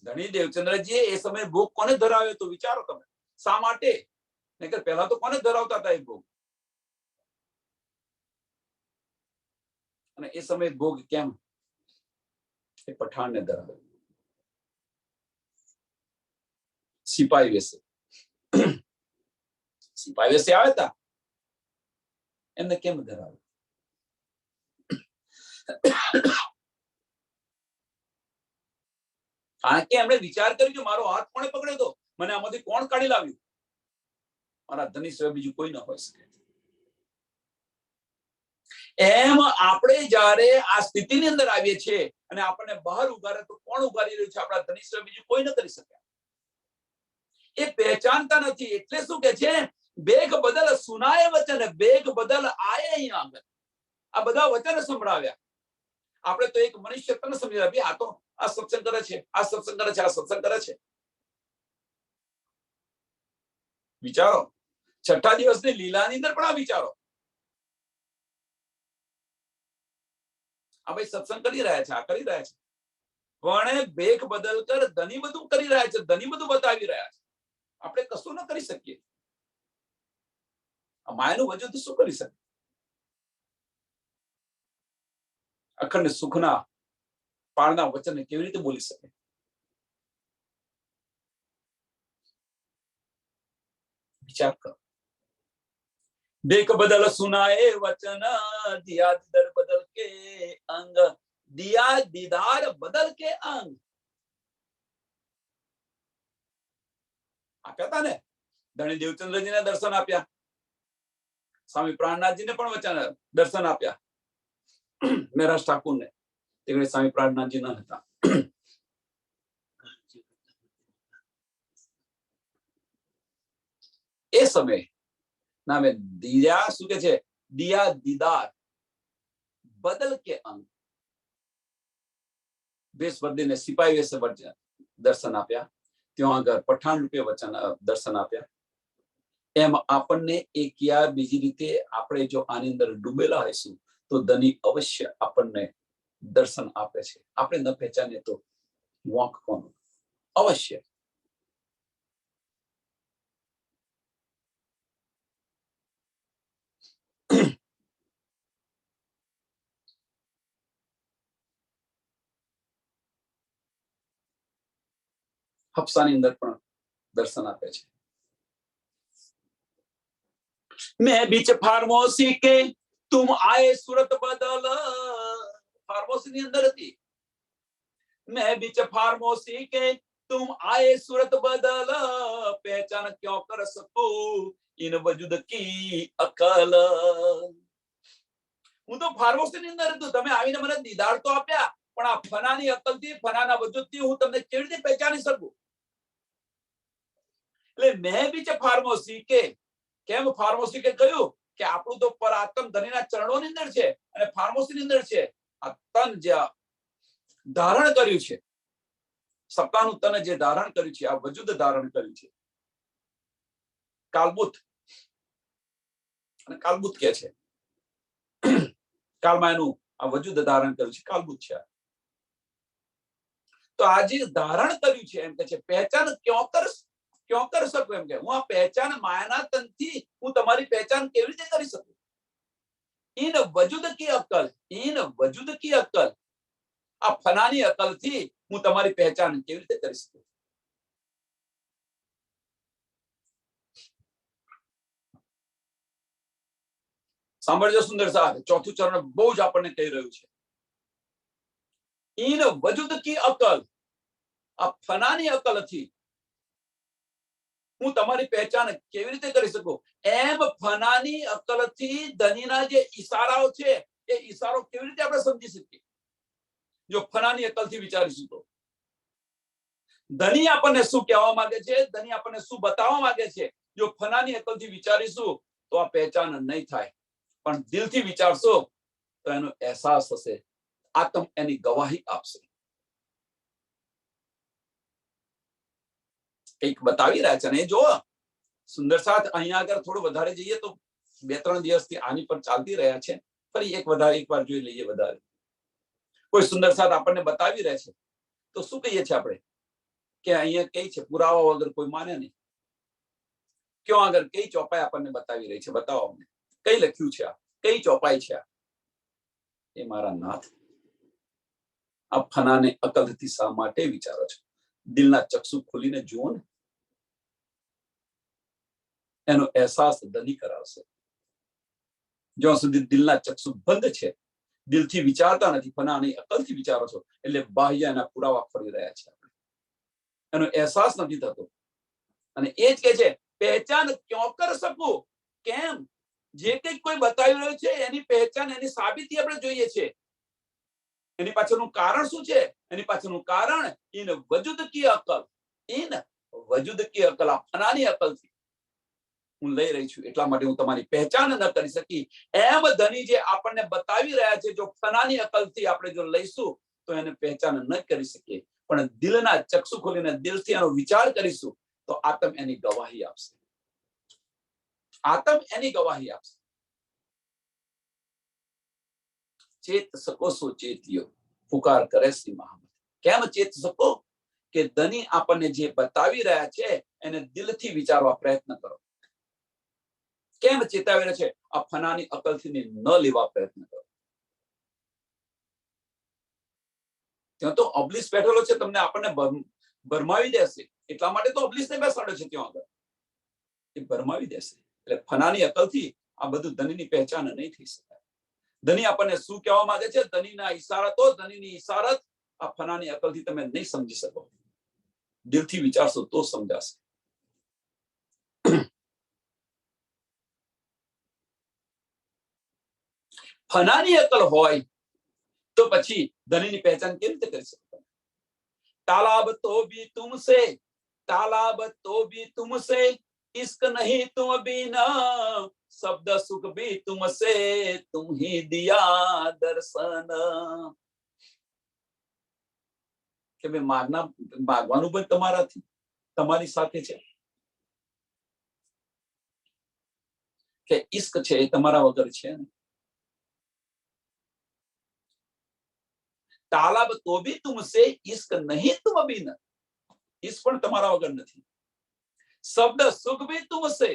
ધણી દેવચંદ્રજીએ એ સમયે ભોગ કોને ધરાવ્યો હતો? વિચારો તમે. શા માટે? નહીંતર પહેલા તો કોને ધરાવતા હતા એ ભોગ? અને એ સમયે ભોગ કેમ એ પઠાણને ધરાવ્યો? સિપાહી વેશે, સિપાહી વેશે આવ્યા હતા, એમને કેમ ધરાવ્યો? કારણ કે એમણે વિચાર કર્યો કે મારો હાથ કોણે પકડ્યો હતો, મને આમાંથી કોણ કાઢી લાવ્યું? મારા ધની સિવાય બીજું કોઈ ન હોઈ શકે. એમ આપણે જયારે આ સ્થિતિની અંદર આવીએ છીએ અને આપણને બહાર ઉગારે તો કોણ ઉગારી રહ્યું છે? આપણા ધની સિવાય બીજું કોઈ ન કરી શકે. એ પહેચાનતા નથી. એટલે શું કે છે, બેગ બદલ સુનાય વચન, બેગ બદલ આયે અહીંયા આગળ. આ બધા વચન સંભળાવ્યા. આપણે તો એક મનુષ્ય તને સમજી રહ્યા, આ તો આ સત્સંગ કરે છે, આ સત્સંગ કરે છે, આ સત્સંગ કરે છે. વિચારો, છઠ્ઠા દિવસની લીલાની અંદર પણ આ વિચારો. આ ભાઈ સત્સંગ કરી રહ્યા છે, આ કરી રહ્યા છે, પણ ભેખ બદલ કર ધની બધું કરી રહ્યા છે, ધની બધું બતાવી રહ્યા છે. આપણે કશું ન કરી શકીએ. આ માયાનું વજૂદ શું કરી શકે? અખંડ સુખના પાળના વચન કેવી રીતે બોલી શકે? વિચાર કરો. देख बदल सुनाए वचन, दिया दीदार बदल के अंग, दिया दीदार बदल के अंग. આપ્યા હતા ને, ધણી દેવચંદ્રજીને દર્શન આપ્યા, સ્વામી પ્રાણનાથજીને પણ વચન દર્શન આપ્યા, મેરાજ ઠાકુરને. તે સ્વામી પ્રાણનાથજી ન હતા. એ સમય નામે દિયા શું કે છે, દિયા દીદાર બદલ કે અંગ. વેશ બદલીને સિપાહી વેશે દર્શન આપ્યા, ત્યાં આગળ પઠાણ રૂપે વચન દર્શન આપ્યા. એમ આપણને એક યા બીજી રીતે આપણે જો આની અંદર ડૂબેલા હોઈશું તો ધની અવશ્ય આપણને દર્શન આપે છે. આપણે ન પહેચાને તો વોક કોનું? અવશ્ય. હફસાની અંદર પણ દર્શન આપે છે. મેં બીચ ફાર્મોસી કે તુમ આए सूरत बदल, फार्मोसी ની અંદર હતી. मैं बीच फार्मोसी के तुम आए सूरत बदल पहचान क्यों कर सकूं इन वजूद की अकल. હું તો ફાર્મોસી ની અંદર હતું, તમે આવીને મને દીદાર તો આપ્યા, પણ આ ફનાની અકલથી, ફનાના વજૂદથી હું તમને કેવી રીતે પહેચાની શકું? એટલે મેં બીચ ફાર્મોસી કે, કેમ ફાર્મોસી કે કહ્યું કે આપણું તો પર આત્મ ધણીના ચરણોની અંદર છે અને ફાર્મોસીની અંદર છે. આ તન જે ધારણ કર્યું છે, સત્તાનું તન જે ધારણ કર્યું છે, આ વજૂદ ધારણ કર્યું છે, કાલબુત. અને કાલબુત કે છે કાળમાં એનું આ વજૂદ ધારણ કર્યું છે, કાલબુત છે. તો આ જે ધારણ કર્યું છે એમ કે છે પહેચાન ક્यों कर सकूं, એમ કે હું આ પહેચાન માયાના તનથી હું તમારી પહેચાન કેવી રીતે કરી શકું? इन वजूद की अक्ल, इन वजूद की अक्ल, આ ફનાની અકલથી હું તમારી પહેચાન કેવી રીતે કરી શકું? સાંભળજો સુંદર સાહેબ, ચોથું ચરણ બહુ જ આપણને કહી રહ્યું છે. इन वजूद की अक्ल, આ ફનાની અકલથી હું તમારી પહેચાન કેવી રીતે કરી શકું? એમ ફનાની અકલથી ધનીના જે ઈશારાઓ છે એ ઈશારો કેવી રીતે આપણે સમજી શકીએ? જો ફનાની અકલથી વિચારીશું તો ધની આપણને શું કહેવા માંગે છે, ધની આપણને શું બતાવવા માંગે છે, જો ફનાની અકલથી વિચારીશું તો આ પહેચાન નહીં થાય. પણ દિલથી વિચારશો તો એનો અહેસાસ થશે, આત્મ એની ગવાહી આપશે. કંઈક બતાવી રહ્યા છે. અને એ જો સુંદર સાથ અહીંયા આગળ થોડું વધારે જઈએ તો 2-3 દિવસથી આની પર ચાલતી રહ્યા છે. ફરી એકવાર જોઈ લઈએ. વધારે કોઈ સુંદર સાથ આપણને બતાવી રહ્યા છે તો શું કહીએ છીએ આપણે કે અહીંયા કઈ છે પુરાવા વગર કોઈ માને નહીં. ક્યાં આગળ કઈ ચોપાઈ આપણને બતાવી રહી છે? બતાવો અમને, કઈ લખ્યું છે, આ કઈ ચોપાઈ છે? એ મારા નાથ આ ફનાને અકલથી શા માટે વિચારો છો? દિલના ચક્ષુ ખોલીને જુઓ ને, એનો અહેસાસ ધની કરાવશે. જ્યાં સુધી દિલના ચક્ષુ બંધ છે, દિલથી વિચારતા નથી, ફનાની અકલથી વિચારો છો એટલે બાહ્ય એના પુરાવા ફરી રહ્યા છે. એનો અહેસાસ નથી થતો. અને એ જ કે છે પહેચાન ક્यों कर सकूं, કેમ? જે કંઈક કોઈ બતાવી રહ્યું છે એની પહેચાન, એની સાબિતી આપણે જોઈએ છે. એની પાછળનું કારણ શું છે? એની પાછળનું કારણ इन वजूद की अकल, इन वजूद की अकल, આ ફનાની અકલથી હું લઈ રહી છું એટલા માટે હું તમારી પહેચાન ન કરી શકી. એમ ધની જે આપણને બતાવી રહ્યા છે, જો ફનાની અકલથી આપણે જો લઈશું તો એને પહેચાન ન કરી શકીએ. પણ દિલના ચક્ષુ ખોલીને દિલથી એનો વિચાર કરીશું તો આત્મ એની ગવાહી આપશે. આત્મ એની ગવાહી આપશે. ચેત શકો સો ચેતિયો, પુકાર કરે શ્રી મહામત. કેમ ચેત શકો? કે ધની આપણને જે બતાવી રહ્યા છે એને દિલથી વિચારવા પ્રયત્ન કરો. કેમ ચેતાવી રહ્યા છે? આ ફનાની અકલથી ન લેવા પ્રયત્ન કરો. ત્યાં તો ઓબ્લિસ બેઠેલો છે, તમને આપણને ભરમાવી દેશે. એટલા માટે તો ઓબ્લિસને બેસાડ્યો છે ત્યાં આગળ, એ ભરમાવી દેશે. એટલે ફનાની અકલથી આ બધું ધનીની પહેચાન નહીં થઈ શકાય. ધની આપણને શું કહેવા માંગે છે? ધનીના ઈશારા તો, ધનીની ઈશારત આ ફનાની અકલથી તમે નહીં સમજી શકો. દિલથી વિચારશો તો સમજાશે. ફનાની અકલ હોય તો પછી ધનીની પહેચાન કેવી રીતે કરી શકો? तालाब तो भी तुमसे, तालाब तो भी तुमसे, इश्क नहीं तुम बिना, शब्द सुख भी तुमसे, तुम ही दिया दर्शन. કે ભાઈ માગવાનું પણ તમારાથી, તમારી સાથે છે. કે ઇશ્ક છે એ તમારા વગર છે ને. तालाब तो भी तुमसे, इश्क नहीं तुम बिना, इस पण તમારા વગર નથી. શબ્દ સુખ भी तुमसे,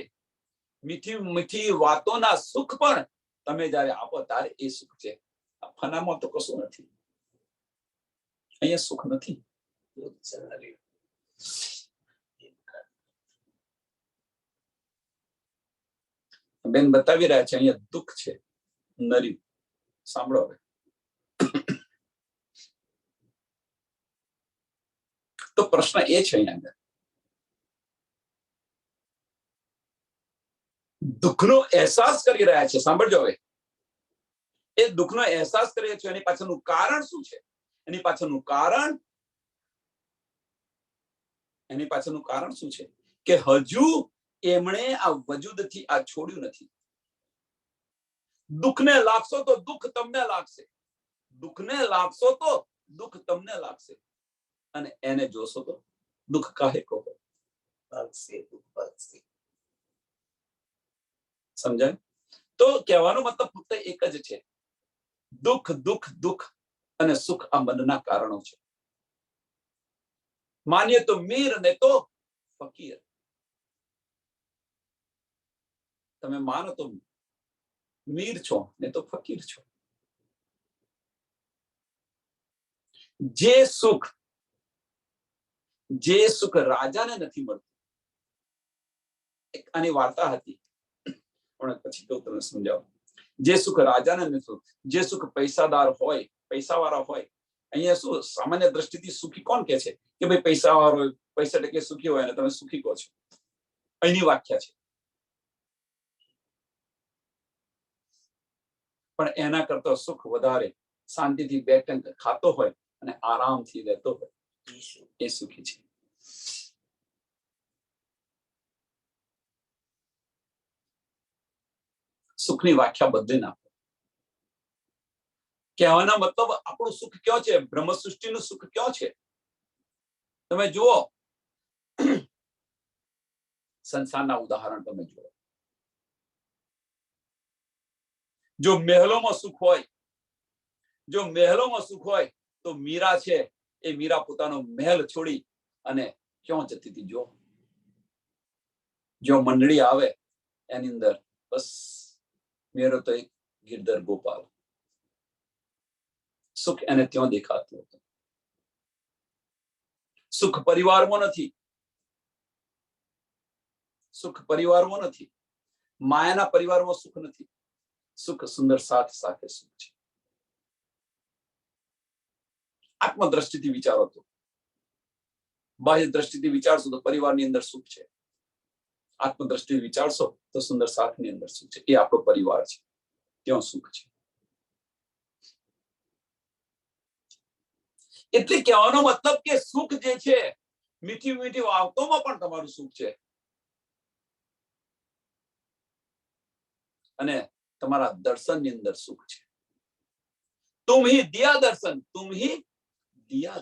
મીઠી મીઠી વાતોના સુખ પણ તમે જ્યારે આપો ત્યારે એ સુખ છે. ફનામાં તો કશું નથી, અહીંયા સુખ નથી. બેન બતાવી રહ્યા છે અહીંયા દુઃખ છે. નરી સાંભળો હવે. તો પ્રશ્ન એ છે અહીંયા અંદર, દુઃખનો અહેસાસ કરી રહ્યા છે, સાંભળજો હવે, એ દુઃખનો અહેસાસ કરીએ છીએ, એની પાછળનું કારણ શું છે? એની પાછળનું કારણ શું છે કે હજુ એમણે આ વજૂદથી આ છોડ્યું નથી. દુઃખને લાગશો તો દુઃખ તમને લાગશે, દુઃખને લાગશો તો દુઃખ તમને લાગશે, અને એને જોશો તો દુઃખ કાહે કહો લાગશે, દુઃખ લાગશે. સમજાય? તો કહેવાનો મતલબ ફક્ત એક જ છે, દુઃખ દુઃખ દુઃખ અને સુખ આ મનના કારણો છે. માનીએ તો મીર ને તો ફકીર. તમે માનો તો મીર છો ને તો ફકીર છો. જે સુખ રાજાને નથી મળતું. એક આની વાર્તા હતી, પણ પછી તો તમને સમજાવું. જે સુખ રાજાને નથી, જે સુખ પૈસાદાર હોય, પૈસાવાળા હોય. અહીંયા શું સામાન્ય દ્રષ્ટિથી સુખી કોણ કે છે કે ભાઈ પૈસાવાળો હોય, પૈસા ટકે સુખી હોય, અને તમે સુખી કહો છો. અહીંની વ્યાખ્યા છે. પણ એના કરતા સુખ વધારે, શાંતિથી બે ટંક ખાતો હોય અને આરામથી રહેતો હોય, એ સુખી છે. સુખની વ્યાખ્યા બદલી નાખો. કહેવાનો મતલબ આપણું સુખ કયો છે? બ્રહ્મ સૃષ્ટિનું સુખ કયો છે? તમે જુઓ, સંસારના ઉદાહરણ તમે જુઓ. જો મહેલોમાં સુખ હોય, તો મીરા છે, એ મીરા પોતાનો મહેલ છોડી અને ક્યાં જતી હતી? જો મંડળી આવે એની અંદર, બસ મેરો તો એક ગિરધર ગોપાલ. સુખ એને ત્યાં દેખાતું હતું. સુખ પરિવારમાં નથી, માયાના પરિવારમાં સુખ નથી. સુખ સુંદર સાથે સાથે સુખ છે. આત્મદ્રષ્ટિથી વિચારો તો, બાહ્ય દ્રષ્ટિથી વિચારશો તો પરિવારની અંદર સુખ છે. આત્મદ્રષ્ટિથી વિચારશો તો સુંદર સાથની અંદર સુખ છે. એ આપણો પરિવાર છે, ત્યાં સુખ છે. એટલે કહેવાનો મતલબ કે સુખ જે છે, મીઠી મીઠી વાતોમાં પણ તમારું સુખ છે, અને તમારા દર્શનની અંદર સુખ છે. તુમ હી દિયા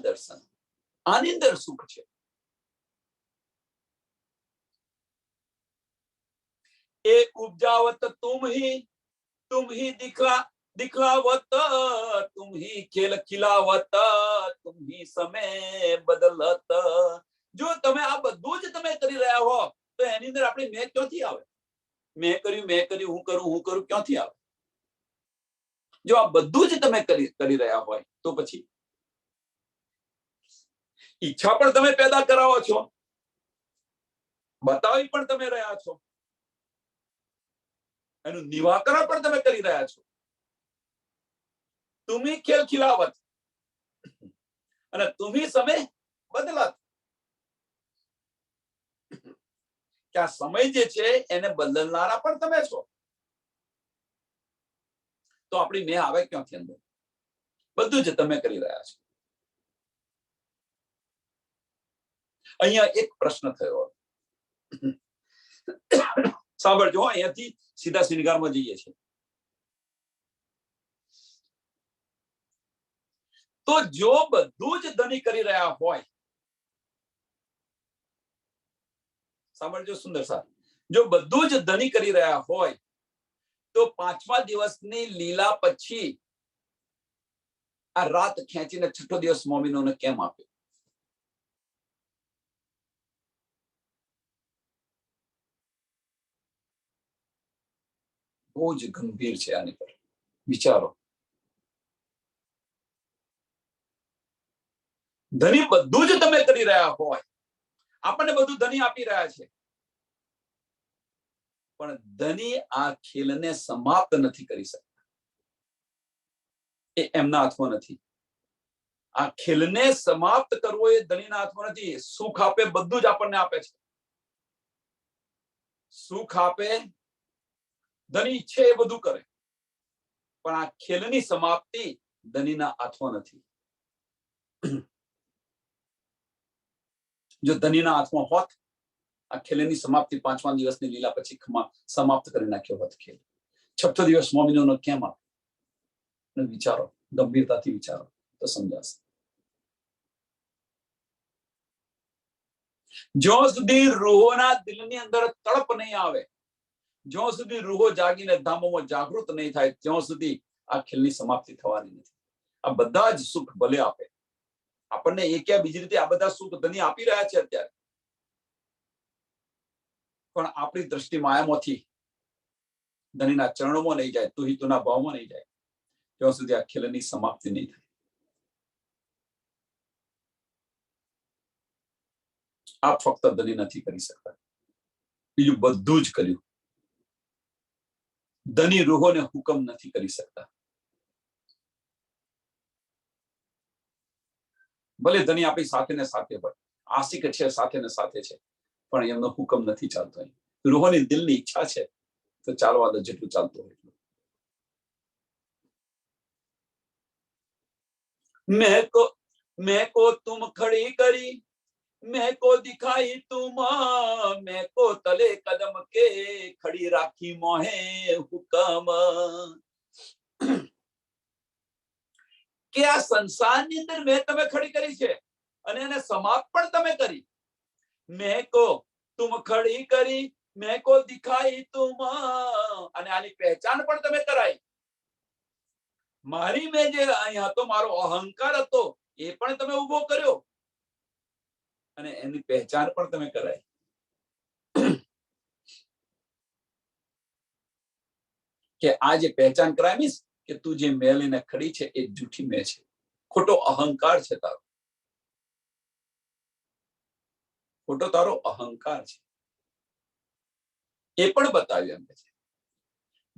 દર્શન, આની અંદર સુખ છે. એ ઉપજાવત તુમ હી दिखलावत, तुम ही खेल खिलावत, तुम ही समय बदलत. જો તમે આ બધું જ તમે કરી રહ્યા હો, તો એની અંદર આપણે મેં ક્યાંથી આવે? મેં કર્યું, હું કરું ક્યાંથી આવે? જો આ બધું જ તમે કરી રહ્યા હોય, તો પછી ઈચ્છા પણ તમે પેદા કરાવો છો, બતાવી પણ તમે રહ્યા છો, એનું નિવાકરણ પણ તમે કરી રહ્યા છો. તુમી ખેલ ખિલાવત અને તુમી સમય બદલાત. કે આ સમય જે છે એને બદલનારા પણ તમે છો. તો આપણી મેં આવે ક્યાંથી અંદર? બધું જ તમે કરી રહ્યા છો. અહીંયા એક પ્રશ્ન થયો, સાંભળજો. અહીંયાથી સીધા શ્રીનગરમાં જઈએ છીએ. તો જો બધું જ ધની કરી રહ્યા હોય, સાંભળજો સુંદર સાહેબ, જો બધું જ ધની કરી રહ્યા હોય, તો પાંચમા દિવસની લીલા પછી આ રાત ખેંચીને છઠ્ઠો દિવસ મોમીનોને કેમ આપ્યો? બહુ જ ગંભીર છે. આની પર વિચારો. ધની બધું જ તમે કરી રહ્યા હોય, આપણને બધું ધની આપી રહ્યા છે, પણ ધની આ ખેલને સમાપ્ત નથી કરી શકતા. એ એમના હાથમાં નથી. આ ખેલને સમાપ્ત કરવો એ ધણીના હાથમાં નથી. સુખ આપે બધું જ આપણને આપે છે. સુખ આપે, ધણી ઈચ્છે એ બધું કરે, પણ આ ખેલની સમાપ્તિ ધણીના હાથમાં નથી. જો ધણીના હાથમાં હોત, આ ખેલની સમાપ્તિ 5મા દિવસની લીલા પછી સમાપ્ત કરી નાખ્યો હોત ખેલ. 6થો દિવસ મોમિનોનો કેમ આપે? વિચારો, ગંભીરતાથી વિચારો તો સમજાશે. જ્યાં સુધી રૂહોના દિલની અંદર તડપ નહીં આવે, જ્યાં સુધી રૂહો જાગીને ધામોમાં જાગૃત નહીં થાય, ત્યાં સુધી આ ખેલની સમાપ્તિ થવાની નથી. આ બધા જ સુખ ભલે આપે આપણને, એક યા બીજી રીતે આ બધા સુખ ધણી આપી રહ્યા છે અત્યારે, પણ આપણી દ્રષ્ટિ માયામાંથી ધણીના ચરણોમાં નહીં જાય, તુહિતુના ભાવમાં નહીં જાય, ત્યાં સુધી આ ખેલની સમાપ્તિ નહીં થાય. આપ ફક્ત ધણી નથી કરી શકતા, બીજું બધું જ કર્યું. ધણી રૂહોને હુકમ નથી કરી શકતા. ભલે ધણી આપણી સાથે ને સાથે હોય, આશિક છે, સાથે ને સાથે છે, પણ એમનો હુકમ નથી ચાલતો. રૂહોની દિલની ઈચ્છા છે તો ચાલવા દો, જેટલું ચાલતું હોય એટલું. मैं को तुम खड़ी करी, मैं को दिखाई तुम, मैं को तले कदम के खड़ी राखी मोहे हुकम. કે આ સંસારની અંદર મેં તમે ખડી કરી છે અને એને સમાપ્ત પણ તમે કરી. मैं को तुम खड़ी करी, मैं को दिखाई तुम, અને આની પહેચાન પણ તમે કરાઈ. મારી મેં જે અહીંયા હતો, મારો અહંકાર હતો, એ પણ તમે ઉભો કર્યો અને એની પહેચાન પણ તમે કરાઈ. કે આ જે પહેચાન કરાય મીન્સ કે તું જે મેં લઈને ખડી છે એ જૂઠી મેં છે, ખોટો અહંકાર છે તારો, ખોટો તારો અહંકાર છે, એ પણ બતાવ્યું એમ છે.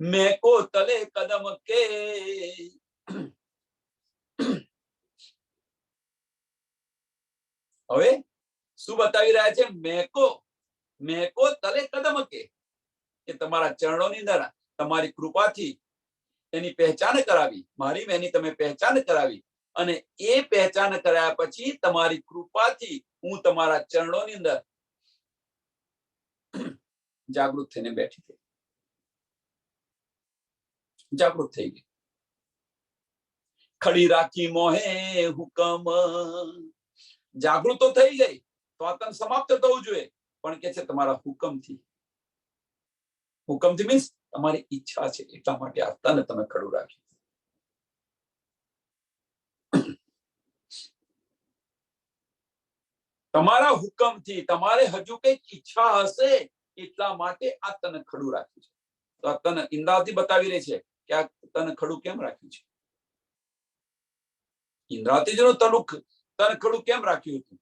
મેં કો તલે કદમ કે, હવે શું બતાવી રહ્યા છે? મેં કો તલે કદમ કે તમારા ચરણોની અંદર તમારી કૃપાથી એની પહેચાન કરાવી, મારી મેની તમે પહેચાન કરાવી, અને એ પહેચાન કરાયા પછી તમારી કૃપાથી હું તમારા ચરણોની અંદર જાગૃત થઈને બેઠી થઈ, જાગૃત થઈ ગઈ. ખડી રાખી મોહે હુકમ, જાગૃત તો થઈ ગઈ, તો આ તન સમાપ્ત થવું જોઈએ, પણ કે છે તમારા હુકમથી. હુકમથી મીન્સ તમારી ઈચ્છા છે, એટલા માટે આ તન તમે ખડું રાખ્યું. તમારા હુકમથી, તમારે હજુ કઈક ઈચ્છા હશે એટલા માટે આ તન ખડું રાખ્યું છે. તો આ તન ઇન્દ્રાવતી બતાવી રહી છે કે આ તન ખડું કેમ રાખ્યું છે. ઇન્દ્રાવતીજીનું તન ખડું કેમ રાખ્યું હતું?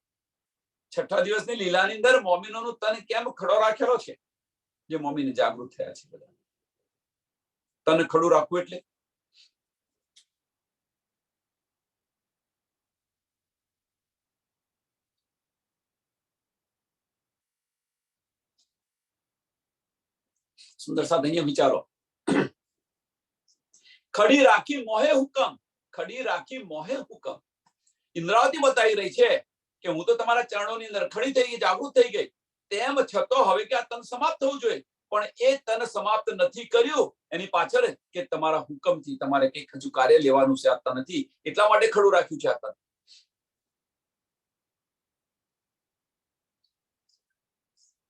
6ઠા દિવસની લીલાની અંદર મોમિનોનું તન કેમ ખડો રાખેલો છે? જે મોમીને જાગૃત થયા છે બધા. તન ખડું રાખવું એટલે સુંદર સાથે અહીંયા વિચારો. ખડી રાખી મોહે હુકમ, ખડી રાખી મોહે હુકમ. ઇન્દ્રાવતી બતાવી રહી છે કે હું તો તમારા ચરણોની અંદર ખડી થઈ ગઈ, જાગૃત થઈ ગઈ, તેમ છતાં હવે કે આ તન સમાપ્ત થવું જોઈએ, પણ એ તન સમાપ્ત નથી કર્યું. એની પાછળ કે તમારા હુકમથી તમારે કંઈક હજુ કાર્ય લેવાનું છે, આ નથી, એટલા માટે ખડું રાખ્યું છે આ તન.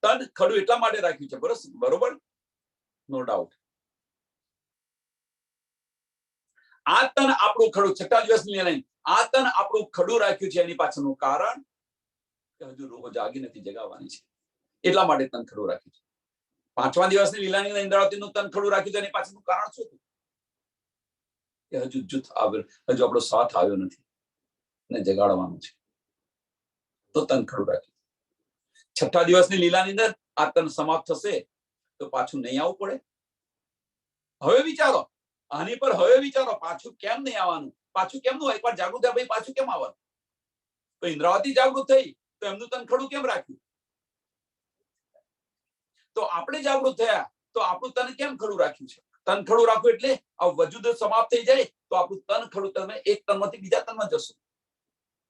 તન ખડું એટલા માટે રાખ્યું છે, બરોબર, નો ડાઉટ. આ તન આપણું ખડું 6ઠા દિવસની લઈને આ તન આપણું ખડું રાખ્યું છે, એની પાછળનું કારણ કે હજુ રૂહ જાગી નથી, જગાવવાની છે, એટલા માટે તન ખડું રાખ્યું છે. 5મા દિવસની લીલાની અંદર ઇન્દ્રાવતીનું તન ખડું રાખ્યું છે, એની પાછળનું કારણ શું હતું? કે હજુ જૂથ આવ્યો, હજુ આપણો સાથ આવ્યો નથી ને જગાડવાનું છે, તો તન ખડું રાખ્યું. 6ઠા દિવસની લીલાની અંદર આ તન સમાપ્ત થશે તો પાછું નહીં આવવું પડે. હવે વિચારો, આની પર હવે વિચારો, પાછું કેમ નહીં આવવાનું, પાછું કેમ નું, એકવાર જાગૃત થયા ભાઈ પાછું કેમ આવવાનું? તો ઇન્દ્રાવતી જાગૃત થઈ તો એમનું તન ખડું કેમ રાખ્યું? તો આપણે જાગૃત થયા તો આપણું તન કેમ ખડું રાખ્યું છે? તન ખડું રાખવું એટલે આ વજૂદ સમાપ્ત થઈ જાય તો આપણું તન ખડું, તમે એક તનમાંથી બીજા તનમાં જશો.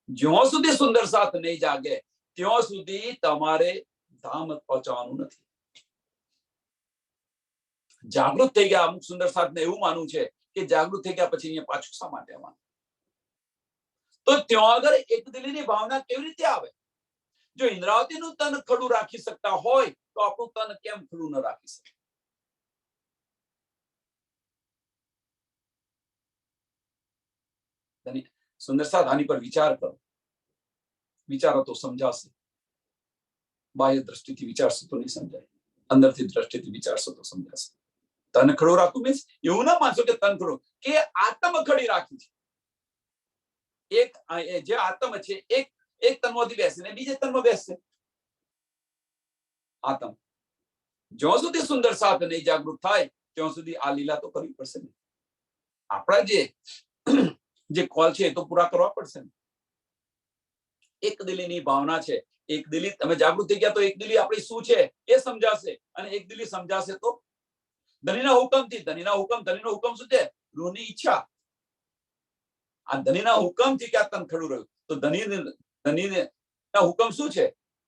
જ્યાં સુધી સુંદર સાથ નહીં જાગે ત્યાં સુધી તમારે ધામ પહોંચવાનું નથી. જાગૃત થઈ ગયા, અમુક સુંદર સાથને એવું માનવું છે કે જાગૃત થઈ ગયા પછી અહીંયા પાછું શા માટે આવવાનું? તો ત્યાં આગળ એક દિલીની ભાવના કેવી રીતે આવે? જો ઇન્દ્રાવતીનું તન ખડું રાખી શકતા હોય તો આપણું તન કેમ ખડું ન રાખી શકે? સુંદર સાથ આની પર વિચાર કરો, વિચારો તો સમજાશે. બાહ્ય દ્રષ્ટિથી વિચારશો તો નહીં સમજાય, અંદરથી દ્રષ્ટિથી વિચારશો તો સમજાશે. તન ખડું રાખવું મીન્સ એવું ના માનશો કે તન ખડું, કે આત્મ ખડી રાખી છે. એક જે આત્મ છે એક તનમાંથી બેસીને બીજે તનમાં બેસશે. આત્મ જ્યાં સુધી સુંદર સાથ નહીં જાગૃત થાય ત્યાં સુધી આ લીલા તો કરવી પડશે ને. આપણા જે કોલ છે એ તો પૂરા કરવા પડશે ને. એક દિલીની ભાવના છે, એક દિલી તમે જાગૃત થઈ ગયા તો એક દિલી આપણી શું છે એ સમજાશે, અને એક દિલી સમજાશે તો ધનીના હુકમથી. ધનીનો હુકમ શું છે? રૂહની ઈચ્છા. આ ધનીના હુકમથી ક્યાં તન ખડું રહ્યું તો ધનીના હુકમ શું છે?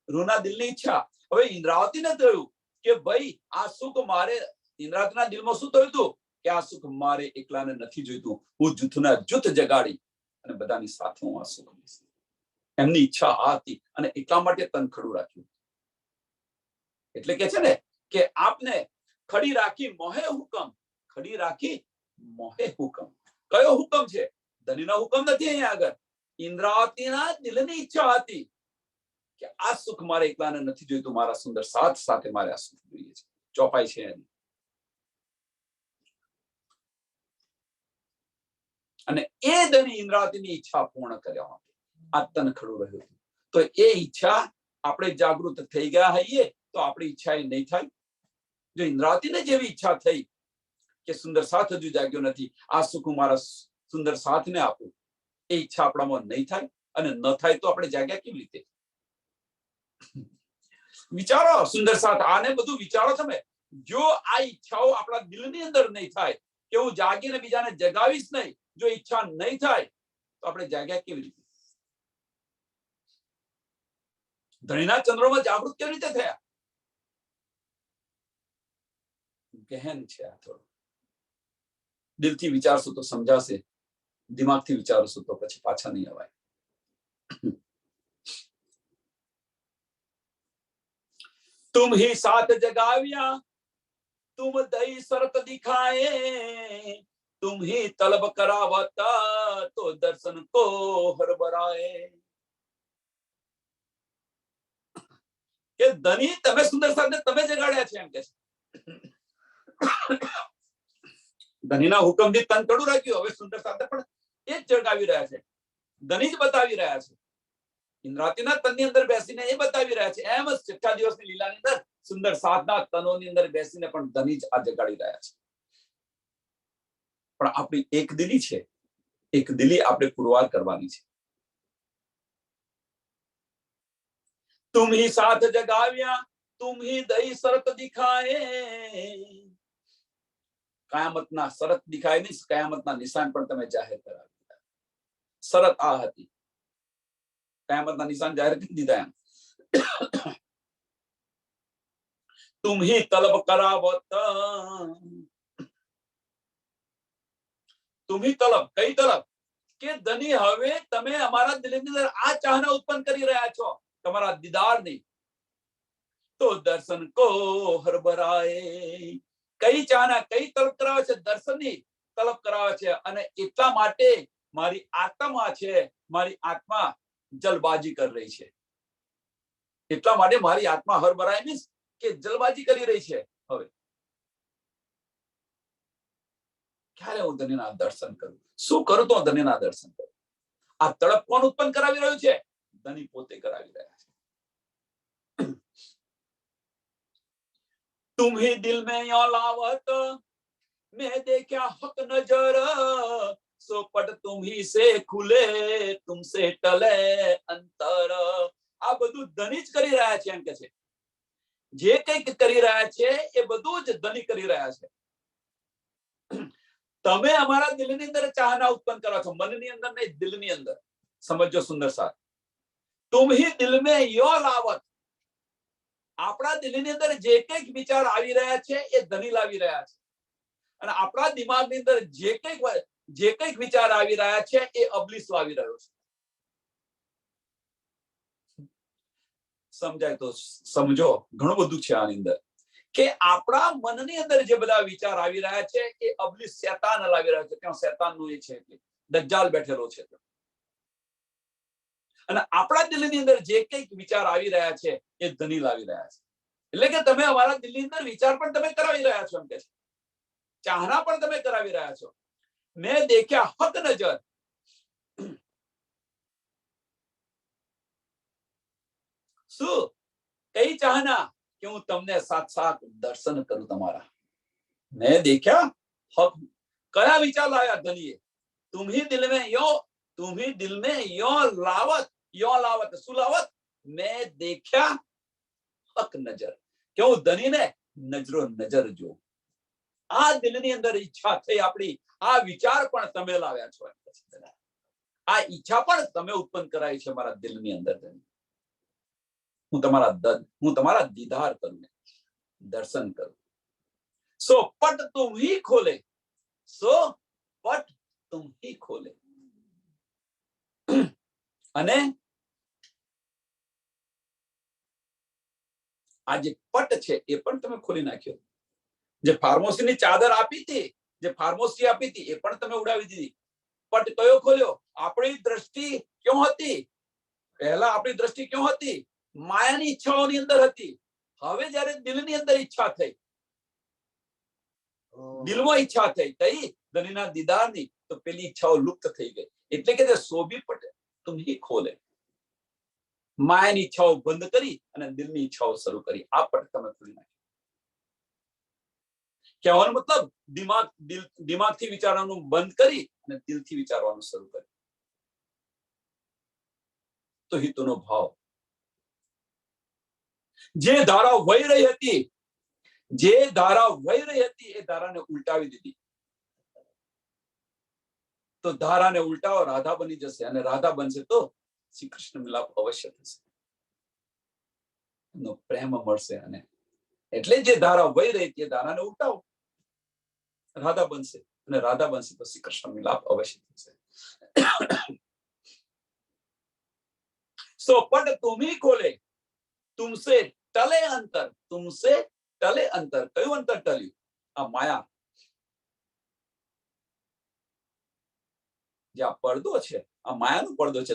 રૂહના દિલની ઈચ્છા. હવે ઇન્દ્રાવતીને થયું કે ભાઈ આ સુખ મારે, ઇન્દ્રાવતીના દિલમાં શું થયું હતું કે આ સુખ મારે એકલાને નથી જોઈતું, હું જૂથના જૂથ જગાડી અને બધાની સાથે હું આ સુખ લઈશ. એમની ઈચ્છા આ હતી અને એટલા માટે તન ખડું રાખ્યું. એટલે કે છે ને કે આપને ખડી રાખી મોહે હુકમ, ખડી રાખી મોહે હુકમ. કયો હુકમ છે? ધનીનો હુકમ નથી. અહીંયા આગળ ઇન્દ્રાવતીના દિલની ઈચ્છા હતી કે આ સુખ મારે એકલાને નથી જોઈતું, મારા સુંદર સાથ સાથે મારે આ સુખ જોઈએ છે. ચોપાઈ છે એની. અને એ ધની ઇન્દ્રાવતીની ઈચ્છા પૂર્ણ કર્યા માટે આ તન ખડું રહ્યું. તો એ ઈચ્છા આપણે જાગૃત થઈ ગયા હોઈએ તો આપણી ઈચ્છા એ નહીં થાય. જો ઇન્દ્રાવતીને જેવી ઈચ્છા થઈ કે સુંદર સાથ હજુ જાગ્યો નથી, આ સુખ મારા સુંદર સાથને આપું, એ ઈચ્છા આપણામાં નહીં થાય. અને ન થાય તો આપણે જાગ્યા કેવી રીતે? વિચારો સુંદર સાથ, આને બધું વિચારો તમે. જો આ ઈચ્છાઓ આપણા દિલની અંદર નહીં થાય કે હું જાગીને બીજાને જગાવીશ નહીં, જો ઈચ્છા નહીં થાય તો આપણે જાગ્યા કેવી રીતે? ધણીના ચંદ્રોમાં જાગૃત કેવી રીતે થયા? ગહેન છે આ થોડું. દિલથી વિચારશો તો સમજાશે, દિમાગથી વિચારશો તો પછી પાછા નહીં અવાય. तुम ही साथ जगाविया, तुम दई शरत दिखाए, तुम ही तलब करावता तो दर्शन को हरबराए. કે ધની તમે સુંદર સાથને તમે જગાડ્યા છે એમ કે છે. ધનીના હુકમથી તન કડું રાખ્યું, હવે સુંદર સાથે પણ એ જ જગાવી રહ્યા છે. ધની જ બતાવી રહ્યા છે. ઇન્દ્રાવતીના તનની અંદર બેસીને એ બતાવી રહ્યા છે. એમ જ છઠ્ઠા દિવસની લીલાની અંદર સુંદર સાધના તનોની અંદર બેસીને પણ ધની જ આ જગાડી રહ્યા છે. પણ આપણી એક દિલી છે, એક દિલી આપણે પુરવાર કરવાની છે. तुम ही साथ जगाविया, तुम ही दई शरत दिखाए. કયામતના શરત દિખાય નહીં, કયામતના નિશાન પણ તમે જાહેર કરાવી દીધા. શરત આ હતી, કયામતના નિશાન જાહેર કરી દીધા. એમ तुम ही तलब करावत, तुम ही तलब. કઈ તલબ? કે ધની હવે તમે અમારા દિલની અંદર આ ચાહના ઉત્પન્ન કરી રહ્યા છો તમારા દીદારની, તો દર્શન કો હરબરાએ. કઈ ચાહના, કઈ તલબ કરાવે છે? દર્શનની તલબ કરાવે છે. અને એટલા માટે મારી આત્મા છે, મારી આત્મા જલબાજી કરી રહી છે. એટલા માટે મારી આત્મા હરબરાય મીન્સ કે જલબાજી કરી રહી છે. હવે ક્યારે હું ધનીના દર્શન કરું? શું કરું તો ધનીના દર્શન કરું? આ તડપ કોણ ઉત્પન્ન કરાવી રહ્યું છે? ધની પોતે કરાવી રહ્યા છે. तुम ही दिल में यो लावत, मैं देखा हक नजर सो पट तुम ही से खुले तुमसे टले अंतर। આ બધું ધની જ કરી રહ્યા છે એમ કે છે, જે કંઈક કરી રહ્યા છે એ બધું જ ધની કરી રહ્યા છે। તમે અમારા દિલની અંદર ચાહના ઉત્પન્ન કરો છો, મનની અંદર નહીં, દિલની અંદર। સમજો સુંદર સાથ, तुम ही दिल में यो लावत, આપણા દિલની અંદર જે કંઈક વિચાર આવી રહ્યા છે એ ધની લાવી રહ્યા છે, અને આપણા દિમાગની અંદર જે કંઈક વિચાર આવી રહ્યા છે એ અબલીસ લાવી રહ્યો છે। સમજાય તો સમજો, ઘણું બધું છે આની અંદર કે આપણા મનની અંદર જે બધા વિચાર આવી રહ્યા છે એ અબલીસ શેતાન લાવી રહ્યો છે। ત્યાં શેતાનનું એ છે કે દજ્જાલ બેઠેલો છે, અને આપણા દિલની અંદર જે કંઈક વિચાર આવી રહ્યા છે એ ધની લાવી રહ્યા છે। એટલે કે તમે અમારા દિલની અંદર વિચાર પણ તમે કરાવી રહ્યા છો એમ કે છે, ચાહના પણ તમે કરાવી રહ્યા છો। મેં દેખ્યા હક નજર, શું કઈ ચાહના કે હું તમને સાથ સાથ દર્શન કરું તમારા। મેં દેખ્યા હક, કયા વિચાર લાવ્યા ધનીએ, तुम ही दिल में यो लावत, यो लावत શું લાવત, મેં દેખ્યા હક નજર, કે હું ધનીને નજરો નજર જો। આ દિલની અંદર ઈચ્છા થઈ આપણી, આ વિચાર પણ તમે લાવ્યા છો, આ ઈચ્છા પણ તમે ઉત્પન્ન કરાઈ છે મારા દિલની અંદર। હું તમારા દીદાર કરું, દર્શન કરું। સો પટ તુમ હી ખોલે, સો પટ તુમ હી ખોલે, અને આ જે પટ છે એ પણ તમે ખોલી નાખ્યો। જે ફાર્મસી ચાદર આપી હતી, જે ફાર્મસી આપી હતી એ પણ તમે ઉડાવી દીધી। પટ કયો ખોલ્યો, આપણી દ્રષ્ટિ ક્યાં હતી, પહેલા આપણી દ્રષ્ટિ ક્યાં હતી, માયાની ઈચ્છાઓની અંદર હતી। હવે જ્યારે દિલની અંદર ઈચ્છા થઈ, દિલમાં ઈચ્છા થઈ તઈ ધનીના દીદારની, તો પેલી ઈચ્છાઓ લુપ્ત થઈ ગઈ। એટલે કે સોબી પટ તુમ હી ખોલે, માયાની ઈચ્છાઓ બંધ કરી અને દિલની ઈચ્છાઓ શરૂ કરી। આ પટ તમે ખોલી નાખી। કહેવાનો મતલબ દિમાગથી વિચારવાનું બંધ કરી અને દિલથી વિચારવાનું શરૂ કર્યું। તો હિતોનો ભાવ, જે ધારા વહી રહી હતી, જે ધારા વહી રહી હતી એ ધારાને ઉલટાવી દીધી। તો ધારાને ઉલટાવો, રાધા બની જશે, અને રાધા બનશે તો શ્રી કૃષ્ણ મિલાપ અવશ્ય થશે, એનો પ્રેમ મળશે। અને એટલે જે ધારા વહી રહી હતી એ ધારાને ઉલટાવો, રાધા બનશે, અને રાધા બનશે તો શ્રી કૃષ્ણ મિલાપ અવશ્ય થશે। સો પટ तुम ही खोले तुमसे टले अंतर, तुमसे टले अंतर, કયું અંતર ટલ્યું, આ માયા, જે આ પડદો છે આ માયાનો પડદો છે।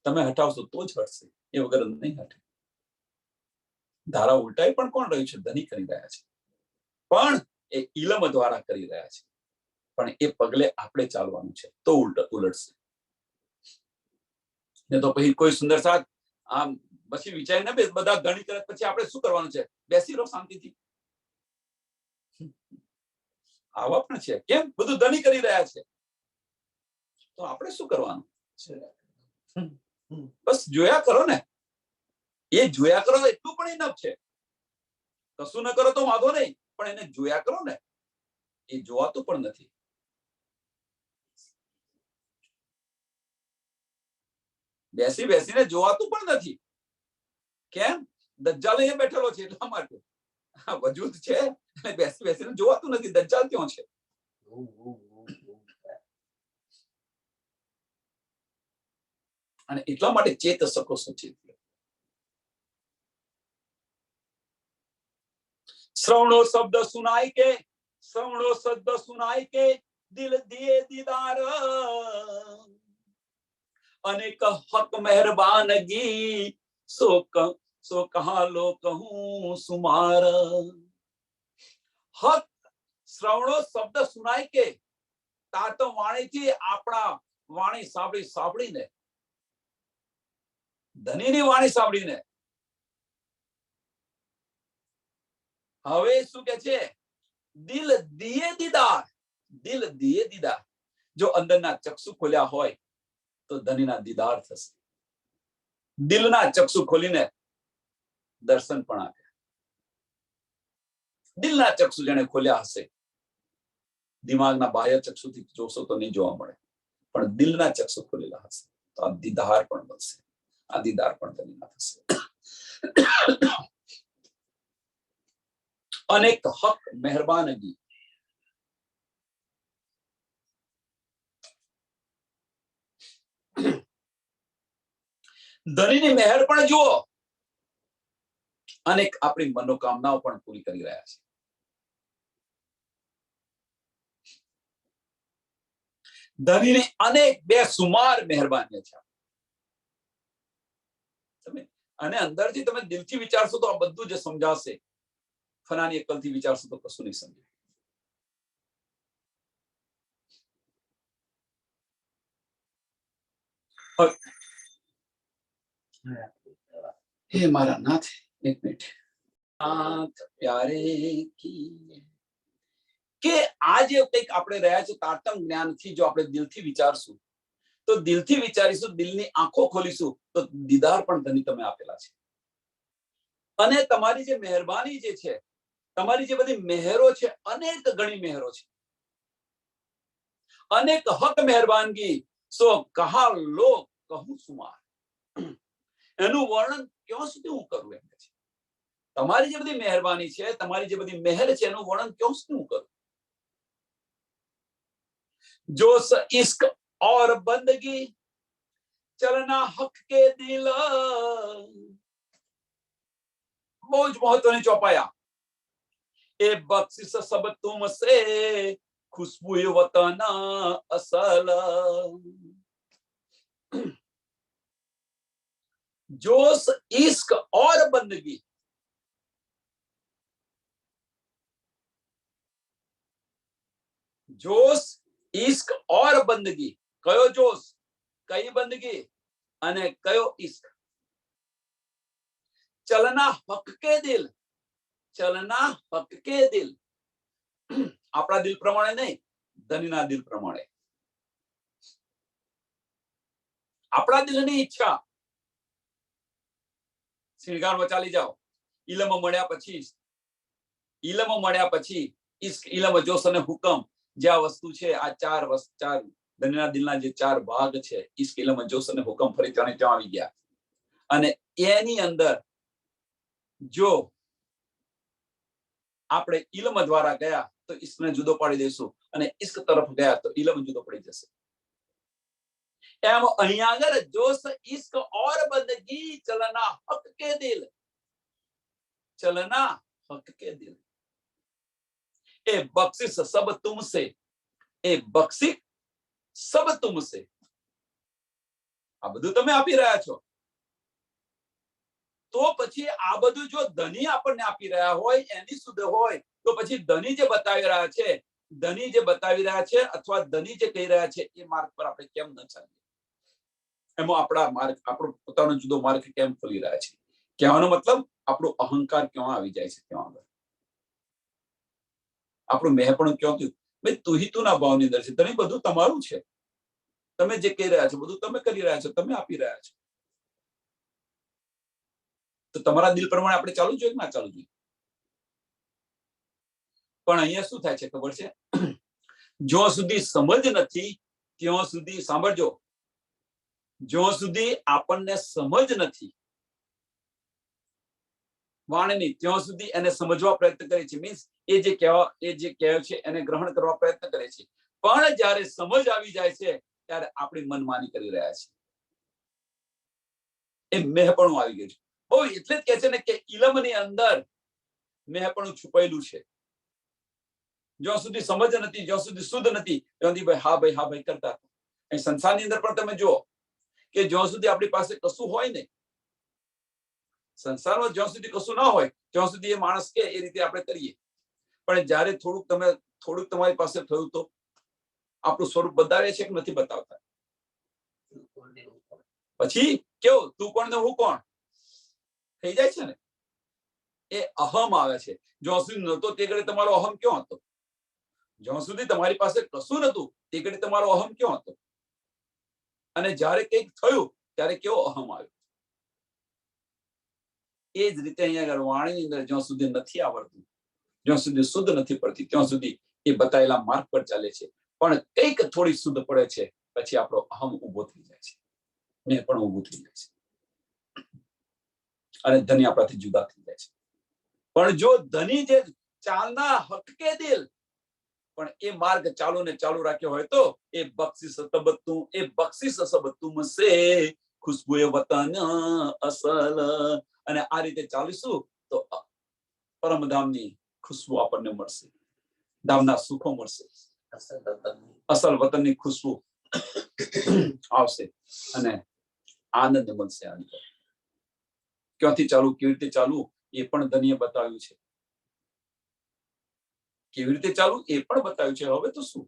તમે હટાવશો તો જ હટશે, એ વગર નહીં હટે। ધારા ઉલટાઈ પણ કોણ રહ્યું છે, ધની કરી રહ્યા છે, પણ એ ઇલમ દ્વારા કરી રહ્યા છે। પણ એ પગલે આપણે ચાલવાનું છે તો ઉલટશે, ને તો પછી કોઈ સુંદર સાથ આમ પછી વિચારી ને બધા ગણી કરે પછી આપણે શું કરવાનું છે, બેસી રહો શાંતિથી। આવા પણ છે, કેમ બધું ધની કરી રહ્યા છે, તો આપણે શું કરવાનું છે, બસ જોયા કરો ને, એ જોયા કરો એટલું પણ ઇનફ છે। કશું ન કરો તો વાંધો નહીં, પણ એને જોયા કરો ને, એ જોવાતું પણ નથી। બેસી બેસીને જોવાતું પણ નથી, કેમ, દજ્જાલ અહીંયા બેઠેલો છે એટલા માટે। વજૂદ છે અને બેસી બેસીને જોવાતું નથી, દજ્જાલ ક્યાં છે। અને એટલા માટે ચેત સકો સચેત, શ્રવણો શબ્દ સુનાઈ કે, શ્રવણો શબ્દ સુનાઈ કે દિલ દિए दीदार, अनेक हक मेहरबानगी सो कहा लो कहूं सुमार। हक શ્રવણો શબ્દ સુનાય કે, તા તો વાણીથી આપણા વાણી સાંભળીને, ધનીની વાણી સાંભળીને, હવે શું કે છે, દિલ દિયે દીદાર, દિલ દિયે દીદાર. જો અંદરના ચક્ષુ ખોલ્યા હોય તો ધનીના દીદાર થશે. દિલના ચક્ષુ ખોલીને દર્શન પણ આપ્યા. દિલના ચક્ષુ જેને ખોલ્યા હશે, દિમાગના બાહ્ય ચક્ષુથી જોશો તો નહીં જોવા મળે, પણ દિલના ચક્ષુ ખોલેલા હશે તો આ દીદાર પણ બનશે, આ દીદાર પણ ધનીના થશે. અનેક હક મહેરબાનગી. ધનીની મહેર પણ જુઓ, અનેક આપણી મનોકામનાઓ પણ પૂરી કરી રહ્યા છે. ધનીની અનેક બેસુમાર મહેરબાની છે. તમે અને અંદરથી તમે દિલથી વિચારશો તો આ બધું જ સમજાશે. ફનાની અક્કલથી વિચારશો તો કશું નહીં સમજે. હે મારા નાથ, એક મિનિટ. નાથ પ્યારે કી કે આજે કંઈક આપણે રહ્યા છે તારતમ જ્ઞાનથી જો આપણે દિલથી વિચારશું તો દિલથી વિચારીશું, દિલની આંખો ખોલીશું તો દીદાર પણ ધની તમે આપેલા છે. અને તમારી જે મહેરબાની જે છે, તમારી જે બધી મહેરો છે, અનેક ગણી મહેરો છે, અનેક હક મહેરબાનગી સો કહા લો કહું સુમાર. એનું વર્ણન ક્યાં સુધી હું કરું એમ છે. તમારી જે બધી મહેરબાની છે, તમારી જે બધી મહેર છે, એનું વર્ણન ક્યાં સુધી હું કરું. જો ઇશ્ક और बंदगी चलना हक के दिल. બહુ જ મહત્વની ચોપાયા. એ બख्शिश सब तुमसे खुशबू वतन असल. जोश इश्क और बंदगी. जोश इश्क और बंदगी. कयो जोश, कई बंदगी અને કયો ઇશ્ક. ચલના હક કે દિલ, ચલના હક કે દિલ. આપણા દિલ પ્રમાણે નહીં, ધનીના દિલ પ્રમાણે. આપણા દિલની ઈચ્છા. શ્રીગારમાં ચાલી જાઓ. ઇલમ મળ્યા પછી ઇશ્ક, ઇલમ, જોશ અને હુકમ જે આ વસ્તુ છે, આ ચાર ધનીના દિલના જે ચાર ભાગ છે, ઇશ્ક, ઇલમ, જોશ અને હુકમ, ફરી ત્યાં આવી ગયા. અને એની અંદર જો આપણે ઇલમ દ્વારા ગયા તો ઇશ્કને જુદો પાડી દઈશું, અને ઇશ્ક તરફ ગયા તો ઇલમ જુદો પડી જશે. એમ અહીંયા આગળ જોશ ઇશ્ક और बंदगी चलना हक के दिल, चलना हक के दिल. ए बख्शिश सब तुमसे, ए बख्शिश सब तुमसे. આ બધું તમે આપી રહ્યા છો તો પછી આ બધું જો ધની આપણને આપી રહ્યા હોય, એની શુદ્ધ હોય, તો પછી ધની જે બતાવી રહ્યા છે અથવા ધની જે કહી રહ્યા છે એ માર્ગ પર આપણે કેમ ન ચાલીએ. એમાં આપણા માર્ગ, આપણો પોતાનો જુદો માર્ગ કેમ ખોલી રહ્યા છે. કહેવાનો મતલબ આપણો અહંકાર ક્યાં આવી જાય છે, ત્યાં આગળ આપણું મેહપણું ક્યાં થયું. ભાઈ તું હી તું ના ભાવની અંદર છે. ધણી બધું તમારું છે. તમે જે કહી રહ્યા છો બધું તમે કરી રહ્યા છો, તમે આપી રહ્યા છો. તો તમારા દિલ પ્રમાણે આપણે ચાલુ જોઈએ કે ના ચાલુ જોઈએ. પણ અહીંયા શું થાય છે ખબર છે, જ્યાં સુધી સમજ નથી ત્યાં સુધી, સાંભળજો, જ્યાં સુધી આપણને સમજ નથી વાણીની ત્યાં સુધી એને સમજવા પ્રયત્ન કરે છે. મીન્સ એ જે કહે છે એને ગ્રહણ કરવા પ્રયત્ન કરે છે. પણ જ્યારે સમજ આવી જાય છે ત્યારે આપણી મનમાની કરી રહ્યા છે. એ મેહપણું આવી ગયું છે. બહુ એટલે જ કહે છે ને કે ઇલમની અંદર મેહપણું છુપાયેલું છે. જ્યાં સુધી સમજ નથી, જ્યાં સુધી શુદ્ધ નથી, ત્યાં સુધી ભાઈ હા ભાઈ કરતા. અહીં સંસારની અંદર પણ તમે જુઓ કે જ્યાં સુધી આપણી પાસે કશું હોય ને, સંસારમાં જ્યાં સુધી કશું ના હોય ત્યાં સુધી એ માણસ કે એ રીતે આપણે કરીએ. પણ જ્યારે થોડુંક તમારી પાસે થયું તો આપણું સ્વરૂપ બતાવે છે કે નથી બતાવતા. પછી કેવું તું કોણ ને હું કોણ થઈ જાય છે ને. એ અહમ આવે છે. જ્યાં સુધી નહોતો તે ઘડી તમારો અહમ ક્યાં હતો? જ્યાં સુધી તમારી પાસે કશું નતું તે ઘડી તમારો અહમ ક્યાં હતો, અને જ્યારે કંઈક થયું ત્યારે કેવો અહમ આવ્યો. એ જ રીતે અહીંયા આગળ વાણીની અંદર જ્યાં સુધી નથી આવડતું, જ્યાં સુધી શુદ્ધ નથી પડતી, ત્યાં સુધી એ બતાવેલા માર્ગ પર ચાલે છે. પણ કંઈક થોડી શુદ્ધ પડે છે પછી આપણો અહમ ઉભો થઈ જાય છે, મેં પણ ઉભું થઈ જાય છે, અને ધની આપણાથી જુદા થઈ જાય છે. પણ જો ધની જે ચાલના હકકે દિલ, પણ એ માર્ગ ચાલુ ને ચાલુ રાખ્યો હોય તો એ બક્ષિસ સબ તુમસે ખુશ્બુએ વતન અસલ. અને આ રીતે ચાલીશું તો પરમધામની ખુશ્બુ આપણને મળશે, ધામના સુખો મળશે, અસલ વતનની ખુશ્બુ આવશે અને આનંદ મળશે. ક્યાંથી ચાલુ, કેવી રીતે ચાલવું એ પણ ધનીએ બતાવ્યું છે. કેવી રીતે ચાલવું એ પણ બતાવ્યું છે. હવે તો શું,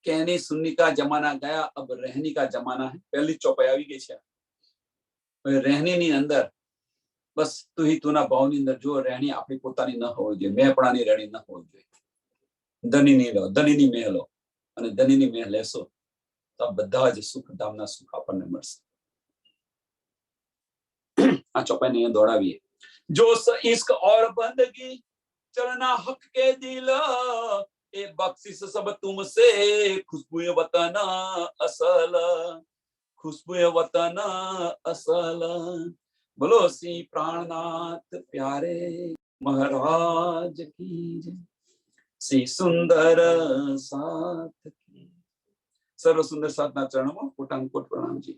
कहने सुनने का जमाना गया, अब रहने का जमाना है. पहली चौपाई આવી ગઈ છે. રહેણી ની અંદર બસ તું ही तूना ભાવની અંદર જો રહેણી આપણી પોતાની ન હોવી જોઈએ, મેપણાની રહેણી ન હોવી જોઈએ. ધનીની લો, ધનીની મેહ લો, અને ધનીની મેહ લેશો તો બધા જ સુખ, ધામના સુખ આપણને મળશે. આ ચોપાઈને અહીંયા દોડાવીએ. જો इश्क और बंदगी चलना हक के दिल, ए बख्शिश सब तुमसे खुशबुए वतन असल, खुशबुए वतन असल. बोलो श्री प्राणनाथ प्यारे महाराज की जय, श्री सुंदर साथ की. सर्व सुंदर साथना चरणों कोटानुकोट प्रणाम जी.